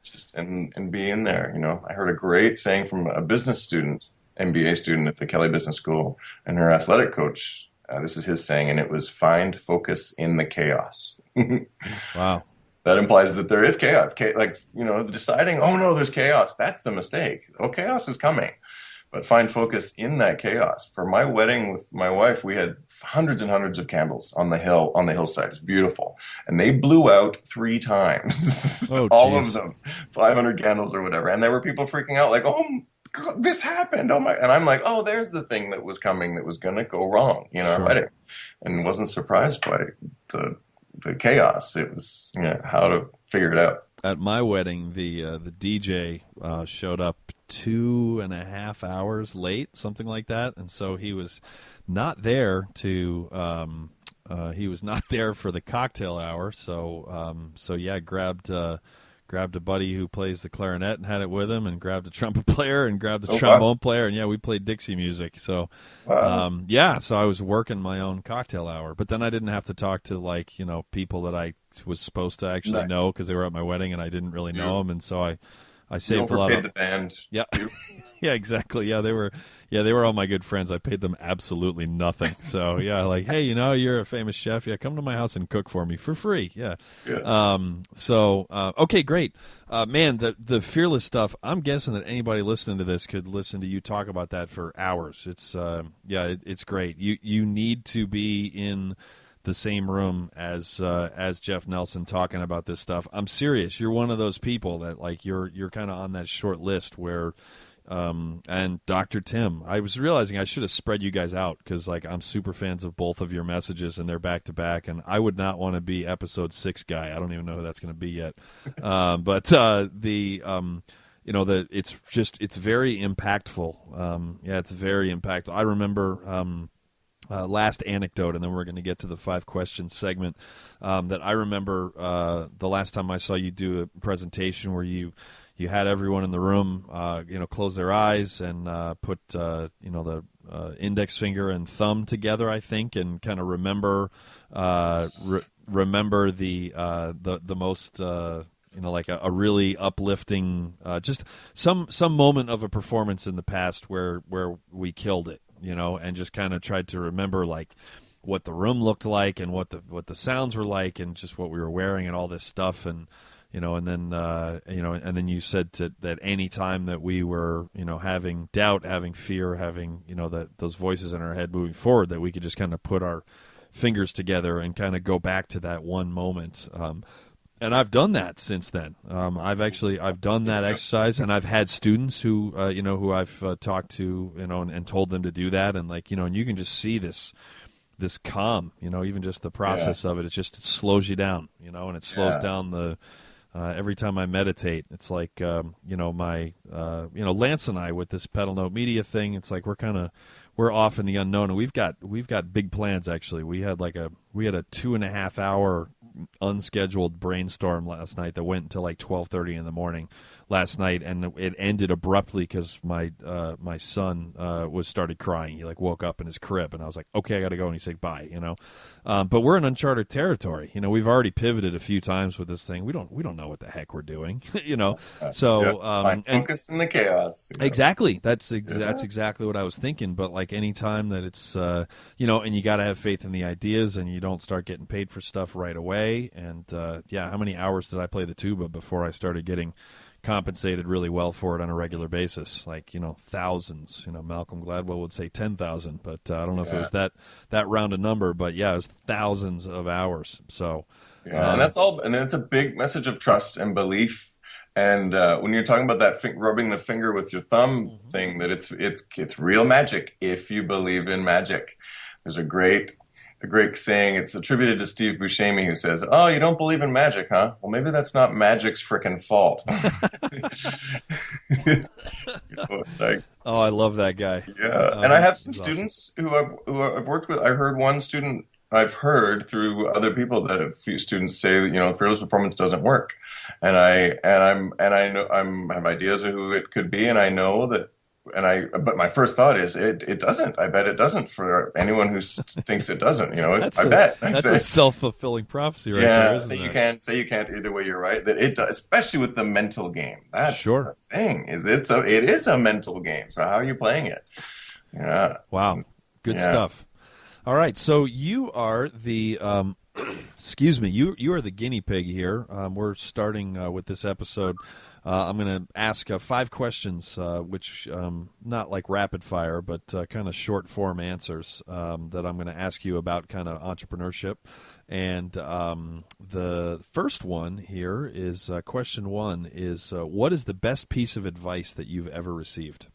Just and be in there. I heard a great saying from a business student, MBA student at the Kelly Business School, and her athletic coach. This is his saying, and it was find focus in the chaos. Wow. That implies that there is chaos. Deciding, oh no, there's chaos. That's the mistake. Oh, chaos is coming. But find focus in that chaos. For my wedding with my wife, we had hundreds and hundreds of candles on the hillside. It was beautiful. And they blew out 3 times. Oh, all of them. 500 candles or whatever. And there were people freaking out like, oh, God, this happened. Oh my! And I'm like, oh, there's the thing that was coming that was going to go wrong, our wedding. And wasn't surprised by the chaos. It was how to figure it out. At my wedding, the DJ showed up 2.5 hours late, something like that, and so he was not there to. He was not there for the cocktail hour. So grabbed a buddy who plays the clarinet and had it with him, and grabbed a trumpet player and grabbed a trombone player, and we played Dixie music. So, so I was working my own cocktail hour, but then I didn't have to talk to people that I was supposed to actually know because they were at my wedding and I didn't really know them, and so I You saved a lot overpaid of. the band. Yeah. Yeah, exactly. Yeah, they were all my good friends. I paid them absolutely nothing. So yeah, like, hey, you're a famous chef. Yeah, come to my house and cook for me for free. Yeah. Yeah. Okay, great. Man, the fearless stuff. I'm guessing that anybody listening to this could listen to you talk about that for hours. It's great. You need to be in the same room as Jeff Nelsen talking about this stuff. I'm serious. You're one of those people that like you're kind of on that short list where. And Dr. Tim, I was realizing I should have spread you guys out because like I'm super fans of both of your messages and they're back to back, and I would not want to be episode 6 guy. I don't even know who that's going to be yet. It's very impactful. It's very impactful. I remember. Last anecdote, and then we're going to get to the 5 questions segment. That I remember the last time I saw you do a presentation where you had everyone in the room, close their eyes and put the index finger and thumb together, I think, and kind of remember the most. Like a really uplifting, just some moment of a performance in the past where we killed it. And just kind of tried to remember like what the room looked like and what the sounds were like and just what we were wearing and all this stuff and and then you said that any time that we were having doubt, having fear, having those voices in our head moving forward, that we could just kind of put our fingers together and kind of go back to that one moment. And I've done that since then. I've done that exercise, and I've had students who I've talked to, and told them to do that, and and you can just see this calm, even just the process of it. It slows you down, and it slows down the. Every time I meditate, it's like Lance and I with this Pedal Note Media thing. It's like we're off in the unknown, and we've got big plans. Actually, we had a 2.5 hour unscheduled brainstorm last night that went until like 12:30 in the morning last night, and it ended abruptly because my son started crying. He woke up in his crib, and I was like, okay, I got to go, and he said bye. But we're in uncharted territory. We've already pivoted a few times with this thing. We don't know what the heck we're doing. So find focus in the chaos. Exactly. That's exactly what I was thinking. But any time that it's and you got to have faith in the ideas, and you don't start getting paid for stuff right away. And how many hours did I play the tuba before I started getting compensated really well for it on a regular basis? Thousands. Malcolm Gladwell would say 10,000, but I don't know if it was that rounded number. But it was thousands of hours. So and that's all. And then it's a big message of trust and belief. And when you're talking about that rubbing the finger with your thumb thing, that it's real magic if you believe in magic. There's a great saying. It's attributed to Steve Buscemi, who says, "Oh, you don't believe in magic, huh? Well, maybe that's not magic's frickin' fault." Oh, I love that guy. Yeah, and I have some students who I've worked with. I heard one student. I've heard through other people that a few students say that fearless performance doesn't work, and I know I have ideas of who it could be, and I know that. But my first thought is it doesn't. I bet it doesn't for anyone who thinks it doesn't. I bet. That's a self-fulfilling prophecy, right there, isn't it? You can't. Either way, you're right. That it does, especially with the mental game. That's the thing. It is a mental game. So how are you playing it? Yeah. Wow. Good stuff. All right. So you are the. Excuse me. You are the guinea pig here. We're starting with this episode. I'm going to ask 5 questions, which not like rapid fire, but kind of short form answers that I'm going to ask you about kind of entrepreneurship. And the first one here is question 1 is what is the best piece of advice that you've ever received?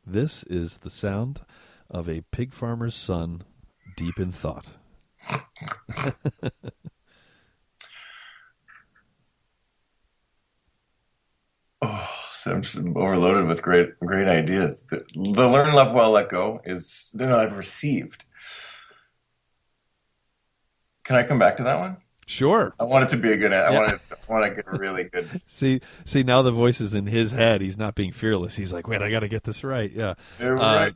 This is the sound of a pig farmer's son deep in thought. So I'm just overloaded with great ideas. The learn, love, well, let go is I've received. Can I come back to that one? Sure. I want it to be a good. I want to get really good. See, now the voice is in his head. He's not being fearless. He's like, wait, I got to get this right. Yeah. Right.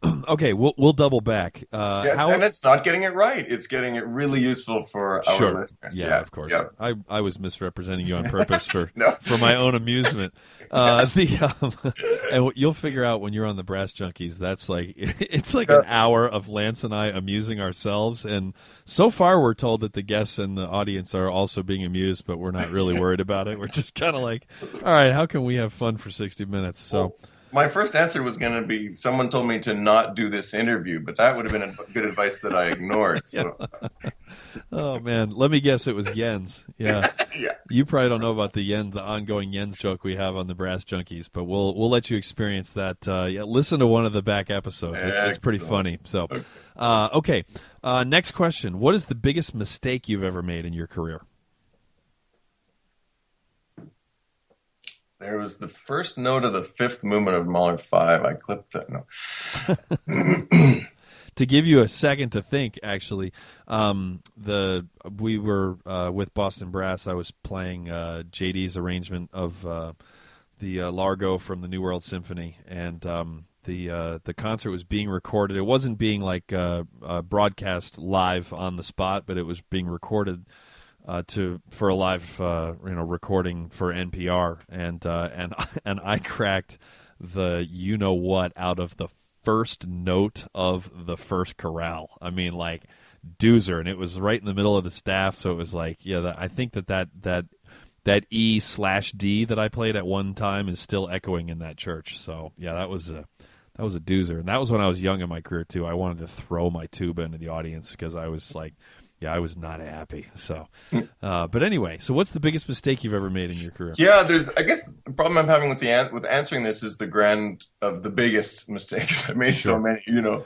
Okay, we'll double back. Yes, and it's not getting it right. It's getting it really useful for our Sure. listeners. Yeah, of course. Yeah. I was misrepresenting you on purpose for No. for my own amusement. And you'll figure out when you're on the Brass Junkies, that's like it's like an hour of Lance and I amusing ourselves. And so far, we're told that the guests and the audience are also being amused, but we're not really worried about it. We're just kind of like, all right, how can we have fun for 60 minutes? So. Well, my first answer was going to be someone told me to not do this interview, but that would have been good advice that I ignored. So. Oh man, let me guess, it was Jens. Yeah, Yeah. You probably don't know about the ongoing Jens joke we have on the Brass Junkies, but we'll let you experience that. Listen to one of the back episodes; it's pretty funny. So, okay. Next question: what is the biggest mistake you've ever made in your career? There was the first note of the fifth movement of Mahler 5. I clipped that. No. To give you a second to think, actually, we were with Boston Brass. I was playing JD's arrangement of the Largo from the New World Symphony, and the concert was being recorded. It wasn't being like broadcast live on the spot, but it was being recorded for a live recording for NPR, and I cracked the you know what out of the first note of the first chorale. I mean, like doozer, and it was right in the middle of the staff, so it was like, I think that E/D that I played at one time is still echoing in that church. So yeah, that was a doozer, and that was when I was young in my career too. I wanted to throw my tuba into the audience because I was like, I was not happy. So, but anyway, so what's the biggest mistake you've ever made in your career? Yeah, I guess the problem I'm having with answering this is the biggest mistakes I made. Sure. So many,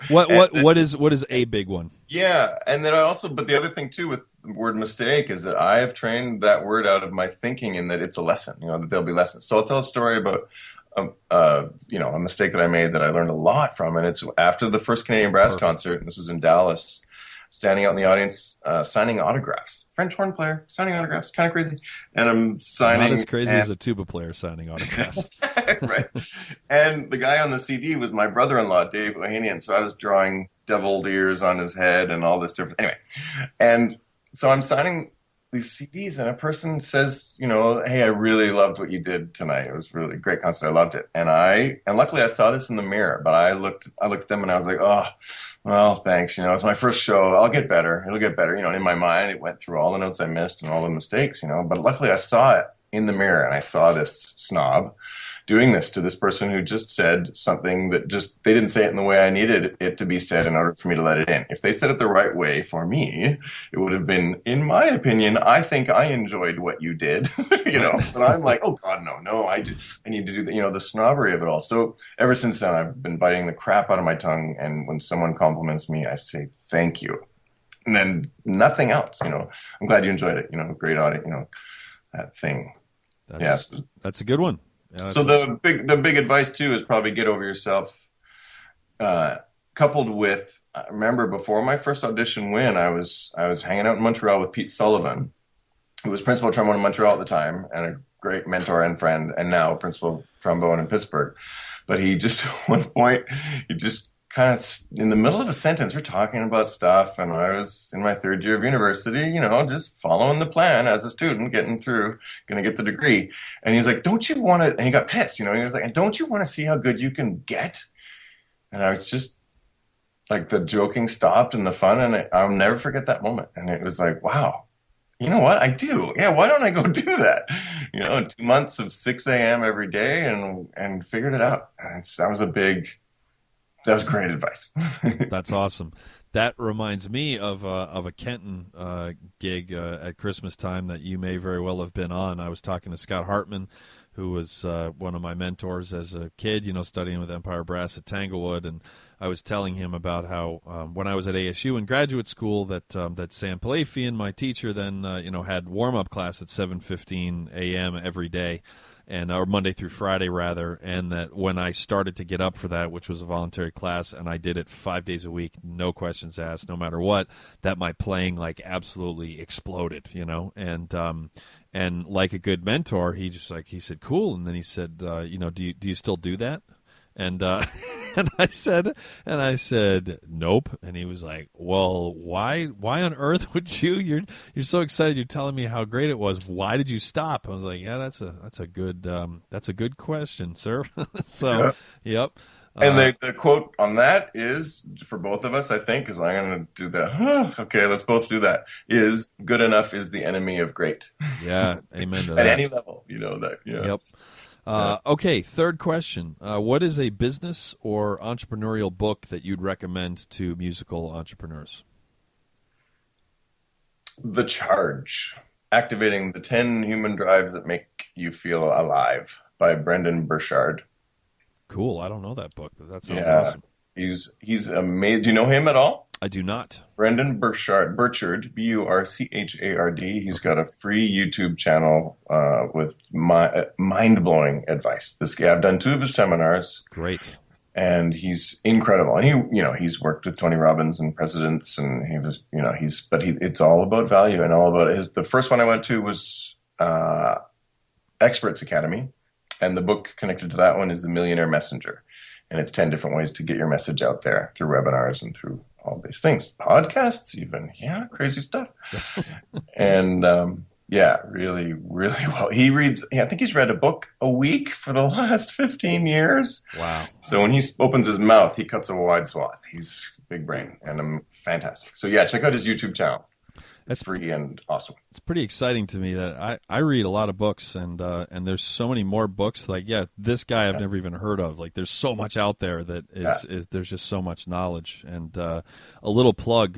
What is a big one? Yeah, and then but the other thing too with the word mistake is that I have trained that word out of my thinking, in that it's a lesson. That there'll be lessons. So I'll tell a story about a mistake that I made that I learned a lot from, and it's after the first Canadian Brass concert. And this was in Dallas. Standing out in the audience, signing autographs. French horn player signing autographs, kind of crazy. And I'm signing. Not as crazy as a tuba player signing autographs. Right. And the guy on the CD was my brother-in-law, Dave Ohanian. So I was drawing deviled ears on his head and all this different. Anyway, and so I'm signing these CDs, and a person says, hey, I really loved what you did tonight. It was really a great concert. I loved it. And luckily I saw this in the mirror, but I looked at them and I was like, oh, well, thanks. It's my first show. I'll get better. It'll get better. In my mind, it went through all the notes I missed and all the mistakes, but luckily I saw it in the mirror, and I saw this snob doing this to this person who just said something that they didn't say it in the way I needed it to be said in order for me to let it in. If they said it the right way for me, it would have been, in my opinion, I think I enjoyed what you did, but I'm like, oh God, no, I need to do the snobbery of it all. So ever since then, I've been biting the crap out of my tongue. And when someone compliments me, I say, thank you. And then nothing else, I'm glad you enjoyed it, great audio, that thing. That's a good one. Yeah, so the big advice too is probably get over yourself. Coupled with, I remember before my first audition win, I was hanging out in Montreal with Pete Sullivan, who was principal trombone in Montreal at the time and a great mentor and friend, and now principal trombone in Pittsburgh. But he just at one point kind of in the middle of a sentence, we're talking about stuff, and I was in my third year of university, just following the plan as a student, getting through, going to get the degree. And he's like, don't you want to, and he got pissed, he was like, don't you want to see how good you can get? And I was just like, the joking stopped and the fun, and I'll never forget that moment. And it was like, wow, you know what? I do. Yeah, why don't I go do that? 2 months of 6 a.m. every day and figured it out. And that was great advice. That's awesome. That reminds me of a Kenton gig at Christmas time that you may very well have been on. I was talking to Scott Hartman, who was one of my mentors as a kid, studying with Empire Brass at Tanglewood, and I was telling him about how when I was at ASU in graduate school that Sam Palafian, my teacher, then had warm-up class at 7:15 a.m. every day, or Monday through Friday rather, and that when I started to get up for that, which was a voluntary class, and I did it 5 days a week, no questions asked, no matter what, that my playing absolutely exploded, and like a good mentor, he said, cool, and then he said, do you still do that? And and I said nope, and he was like, well, why on earth would you? You're so excited, you're telling me how great it was. Why did you stop? I was like, yeah, that's a good question, sir. So, Yeah. Yep. And the quote on that is, for both of us, I think, because I'm going to do that. Okay, let's both do that. Is good enough is the enemy of great. Yeah, amen to At that. any level, that. Yeah. Yep. Okay, third question. What is a business or entrepreneurial book that you'd recommend to musical entrepreneurs? The Charge, Activating the 10 Human Drives That Make You Feel Alive by Brendan Burchard. Cool. I don't know that book, but that sounds awesome. He's amazing. Do you know him at all? I do not. Brendan Burchard, Burchard. He's got a free YouTube channel with mind-blowing advice. This guy, I've done 2 of his seminars. Great. And he's incredible. And he's worked with Tony Robbins and presidents, and it's all about value and all about the first one I went to was Experts Academy, and the book connected to that one is The Millionaire Messenger. And it's 10 different ways to get your message out there through webinars and through all these things, podcasts even. Yeah, crazy stuff. And really, really well. He reads, I think he's read a book a week for the last 15 years. Wow. So when he opens his mouth, he cuts a wide swath. He's big brain and fantastic. So yeah, check out his YouTube channel. It's free and awesome. It's pretty exciting to me that I read a lot of books, and there's so many more books. This guy I've never even heard of. There's so much out there that is there's just so much knowledge. And a little plug,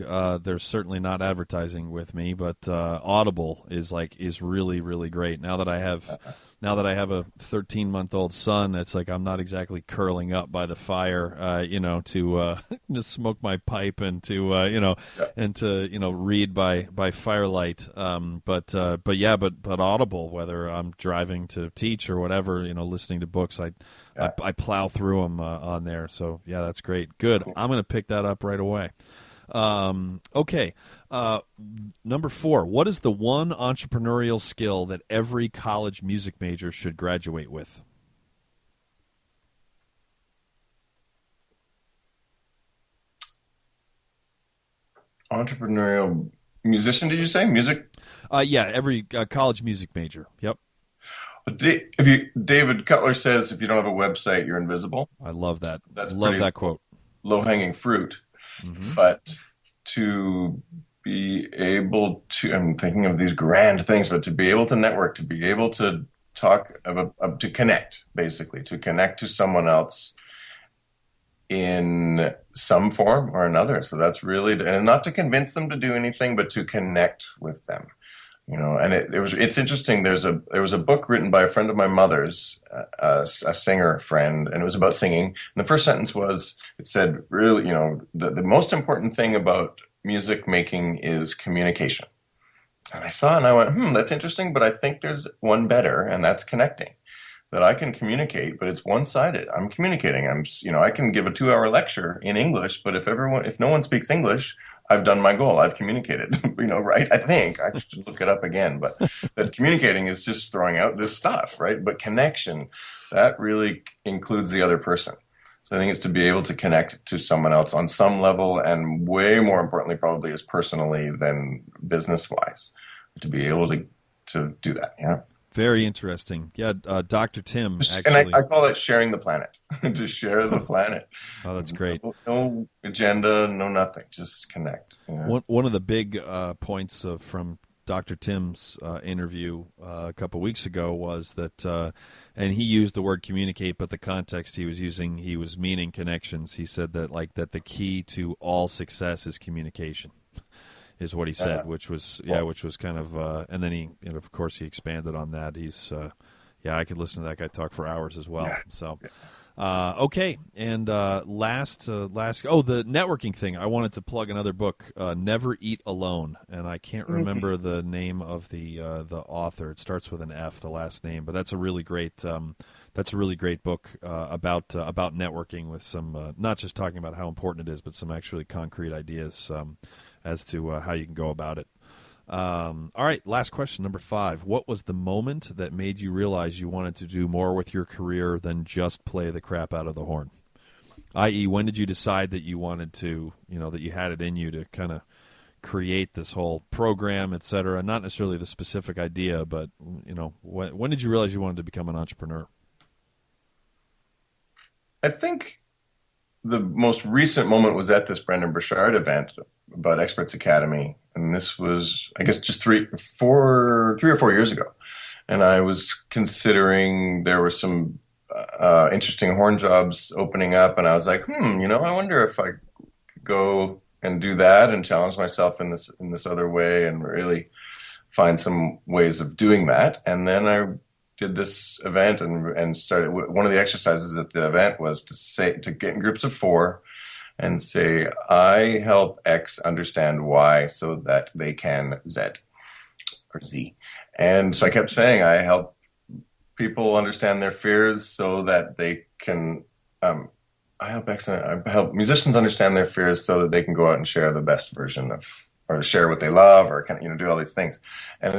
there's certainly not advertising with me, but Audible is really, really great. Now that I have a 13-month-old son, it's I'm not exactly curling up by the fire, to smoke my pipe and to read by firelight. But Audible, whether I'm driving to teach or whatever, listening to books, I plow through them on there. So yeah, that's great. Good. I'm going to pick that up right away. Okay. Number 4, what is the one entrepreneurial skill that every college music major should graduate with? Entrepreneurial musician, did you say? Music? Yeah, every college music major. Yep. David Cutler says, if you don't have a website, you're invisible. I love that. That's love that quote. Low-hanging fruit. Mm-hmm. But to be able to, I'm thinking of these grand things, but to be able to network, to be able to talk, to connect, basically, to connect to someone else in some form or another. So that's really, and not to convince them to do anything, but to connect with them. And it's interesting. There was a book written by a friend of my mother's, a singer friend, and it was about singing. And the first sentence it said, really, the most important thing about music making is communication. And I saw it and I went, that's interesting, but I think there's one better, and that's connecting. That I can communicate, but it's one-sided. I'm communicating. I can give a 2-hour lecture in English, but if no one speaks English, I've done my goal. I've communicated, right? I think I should look it up again, but that communicating is just throwing out this stuff, right? But connection, that really includes the other person. So I think it's to be able to connect to someone else on some level, and way more importantly, probably is personally than business-wise, to be able to do that. Yeah. Very interesting. Yeah, Dr. Tim. Actually, and I call it sharing the planet. To share the planet. Oh, that's great. No agenda, no nothing. Just connect. Yeah. One of the big points from Dr. Tim's interview a couple weeks ago was that, and he used the word communicate, but the context he was meaning connections. He said that that the key to all success is communication. Is what he said, which was kind of, and then he, of course, he expanded on that. He's Yeah, I could listen to that guy talk for hours as well. Yeah. So, okay, and last, the networking thing. I wanted to plug another book, Never Eat Alone, and I can't remember the name of the author. It starts with an F, the last name, but that's a really great book about networking with some not just talking about how important it is, but some actually concrete ideas as to how you can go about it. All right, last question, number 5. What was the moment that made you realize you wanted to do more with your career than just play the crap out of the horn? I.e., when did you decide that you wanted to, that you had it in you to kind of create this whole program, et cetera? Not necessarily the specific idea, but, when did you realize you wanted to become an entrepreneur? I think the most recent moment was at this Brendan Burchard event about Experts Academy. And this was, I guess, just 3 or 4 years ago. And I was considering there were some interesting horn jobs opening up. And I was like, I wonder if I could go and do that and challenge myself in this other way and really find some ways of doing that. And then I did this event and started. One of the exercises at the event was to get in groups of 4 and say, I help X understand Y so that they can Z or Z. And so I kept saying, I help people understand their fears so that they can, I help musicians understand their fears so that they can go out and share the best version of, or share what they love, or do all these things. And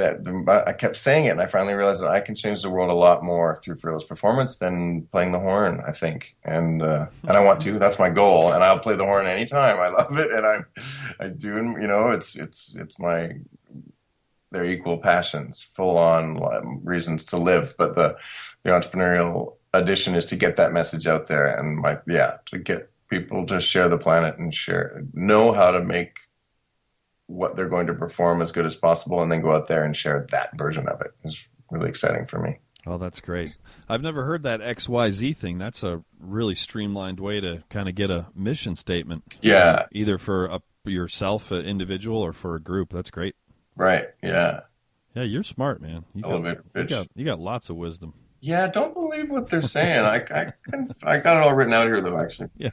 I kept saying it, and I finally realized that I can change the world a lot more through fearless performance than playing the horn, I think. And I want to. That's my goal, and I'll play the horn anytime. I love it, and I do. And it's my they're equal passions, full on reasons to live. But the entrepreneurial addition is to get that message out there, and to get people to share the planet and know how to make what they're going to perform as good as possible, and then go out there and share that version of it. Is really exciting for me. Oh, that's great. I've never heard that XYZ thing. That's a really streamlined way to kind of get a mission statement. Yeah. Either for yourself, an individual, or for a group. That's great. Right, yeah. Yeah, you're smart, man. You got lots of wisdom. Yeah, don't believe what they're saying. I got it all written out here, though, actually. Yeah.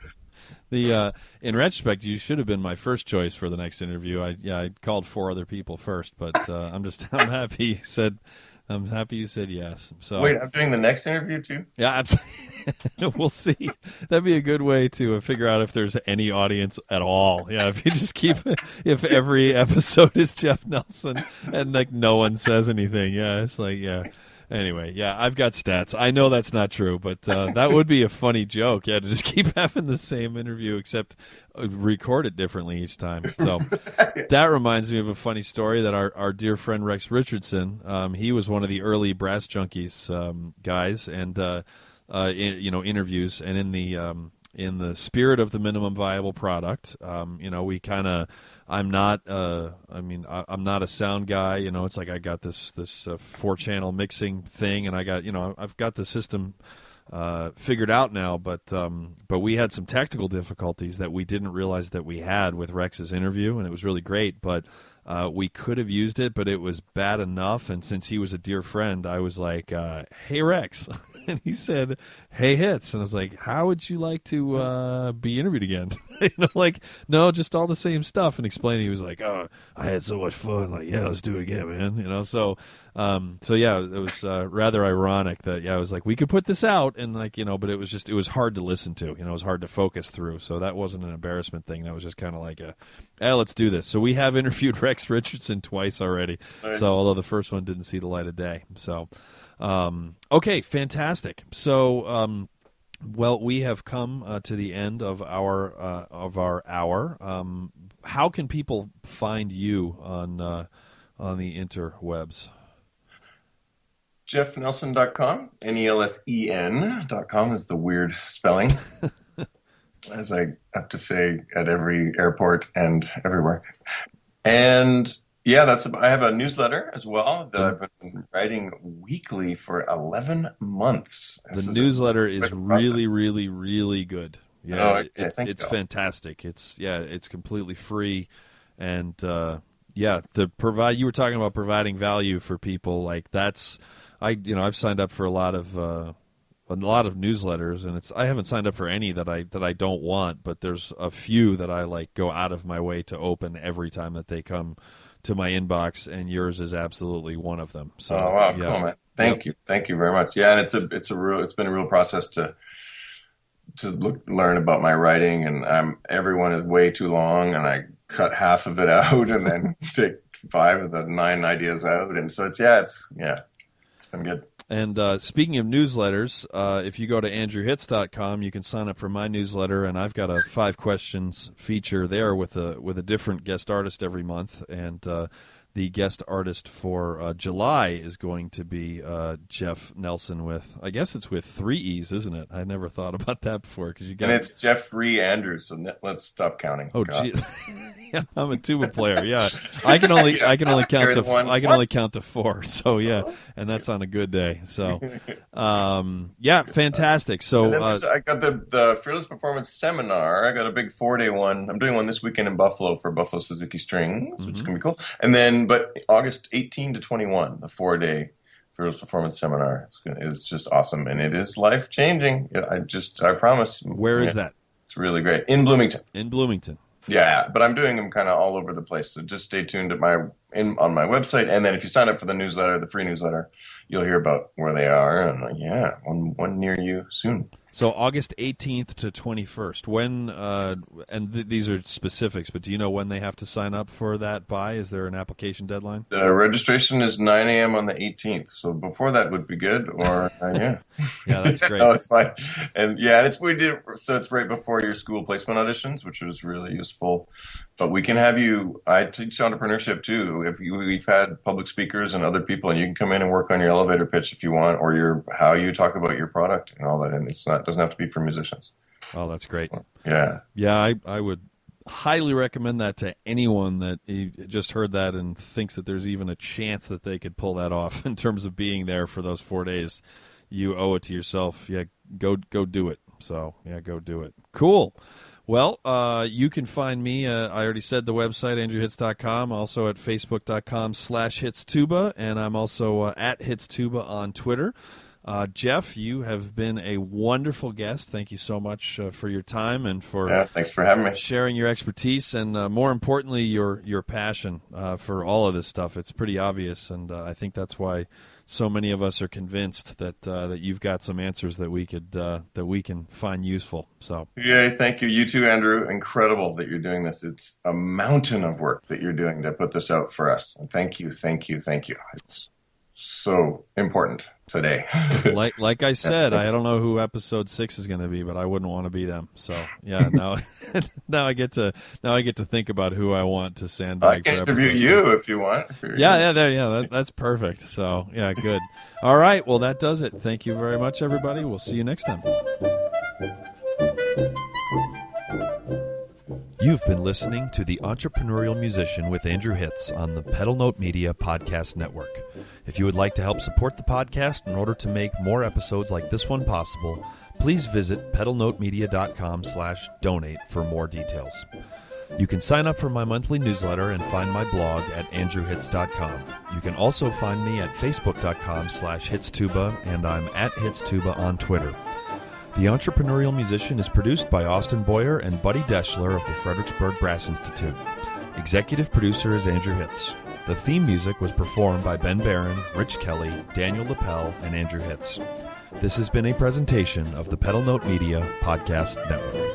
In retrospect, you should have been my first choice for the next interview. I called 4 other people first, but I'm happy you said yes. So wait, I'm doing the next interview too? Yeah, absolutely. We'll see. That'd be a good way to figure out if there's any audience at all. Yeah, if you just if every episode is Jeff Nelsen and no one says anything. Yeah, it's Anyway, yeah, I've got stats. I know that's not true, but that would be a funny joke. Yeah, to just keep having the same interview except record it differently each time. So that reminds me of a funny story that our dear friend Rex Richardson, he was one of the early Brass Junkies guys, and interviews, and in the spirit of the minimum viable product, we kind of. I'm not a sound guy. It's like I got this 4-channel mixing thing, and I've got the system figured out now. But we had some technical difficulties that we didn't realize that we had with Rex's interview, and it was really great. But we could have used it, but it was bad enough. And since he was a dear friend, I was like, "Hey Rex," and he said, "Hey Hitz," and I was like, "How would you like to be interviewed again?" No, just all the same stuff. And explaining, he was like, "Oh, I had so much fun. Yeah, let's do it again, man." So yeah, it was rather ironic that I was like, we could put this out, and but it was hard to listen to. It was hard to focus through. So that wasn't an embarrassment thing. That was just kind of like let's do this. So we have interviewed Rex Richardson twice already. Nice. So although the first one didn't see the light of day. So okay, fantastic. So well, we have come to the end of our hour. How can people find you on the interwebs? JeffNelsen.com. NELSEN.com is the weird spelling, as I have to say at every airport and everywhere. And yeah, I have a newsletter as well that I've been writing weekly for 11 months. The newsletter is really, really, really good. Yeah, it's fantastic. It's completely free, and you were talking about providing value for people. That's I've signed up for a lot of newsletters, and I haven't signed up for any that I don't want, but there's a few that I like go out of my way to open every time that they come to my inbox, and yours is absolutely one of them. So, oh wow, yeah. cool, man. Thank you very much. Yeah, and it's been a real process to learn about my writing, and everyone is way too long, and I cut half of it out, and then take 5 of the 9 ideas out, and so it's been good. And speaking of newsletters, if you go to andrewhitz.com, you can sign up for my newsletter, and I've got a 5 questions feature there with a different guest artist every month, and the guest artist for July is going to be Jeff Nelsen I guess it's with 3 E's, isn't it? I never thought about that before. And it's Jeffrey Andrews, so let's stop counting. Oh, gee. Yeah, I'm a tuba player. Yeah, I can only count to 4. So yeah, and that's on a good day. So, yeah, fantastic. So I got the Fearless Performance Seminar. I got a big 4-day one. I'm doing one this weekend in Buffalo for Buffalo Suzuki Strings, which is gonna be cool. And then, but August 18 to 21, the 4-day Fearless Performance Seminar is just awesome, and it is life changing. I promise. Where is that? It's really great in Bloomington. In Bloomington. Yeah, but I'm doing them kind of all over the place. So just stay tuned on my website, and then if you sign up for the newsletter, the free newsletter, you'll hear about where they are, and one near you soon. So August 18th to 21st. When these are specifics, but do you know when they have to sign up for that by? Is there an application deadline? The registration is 9 a.m. on the 18th, so before that would be good. Or yeah, yeah, that's great. No, it's fine. And yeah, it's right before your school placement auditions, which was really useful. But we can have you. I teach entrepreneurship too. We've had public speakers and other people, and you can come in and work on your elevator pitch if you want, or how you talk about your product and all that. And it doesn't have to be for musicians. Oh, that's great. Yeah. Yeah, I would highly recommend that to anyone that just heard that and thinks that there's even a chance that they could pull that off in terms of being there for those 4 days. You owe it to yourself. Yeah, go do it. So yeah, go do it. Cool. Well, you can find me, I already said the website, andrewhitz.com, also at facebook.com/hitztuba, and I'm also at hitztuba on Twitter. Jeff, you have been a wonderful guest. Thank you so much for your time and for thanks for having me. Sharing your expertise and, more importantly, your passion for all of this stuff. It's pretty obvious, and I think that's why so many of us are convinced that you've got some answers that we can find useful. So yeah, thank you. You too, Andrew. Incredible that you're doing this. It's a mountain of work that you're doing to put this out for us. And thank you. It's so important today. like I said, I don't know who episode 6 is going to be, but I wouldn't want to be them. So yeah, now I get to think about who I want to sandbag. I can interview you if you want. That's perfect. So yeah, good. All right, well that does it. Thank you very much, everybody. We'll see you next time. You've been listening to The Entrepreneurial Musician with Andrew Hitz on the Pedal Note Media Podcast Network. If you would like to help support the podcast in order to make more episodes like this one possible, please visit pedalnotemedia.com/donate for more details. You can sign up for my monthly newsletter and find my blog at andrewhitz.com. You can also find me at facebook.com/hitztuba, and I'm at hitztuba on Twitter. The Entrepreneurial Musician is produced by Austin Boyer and Buddy Deschler of the Fredericksburg Brass Institute. Executive producer is Andrew Hitz. The theme music was performed by Ben Barron, Rich Kelly, Daniel Lapel, and Andrew Hitz. This has been a presentation of the Pedal Note Media Podcast Network.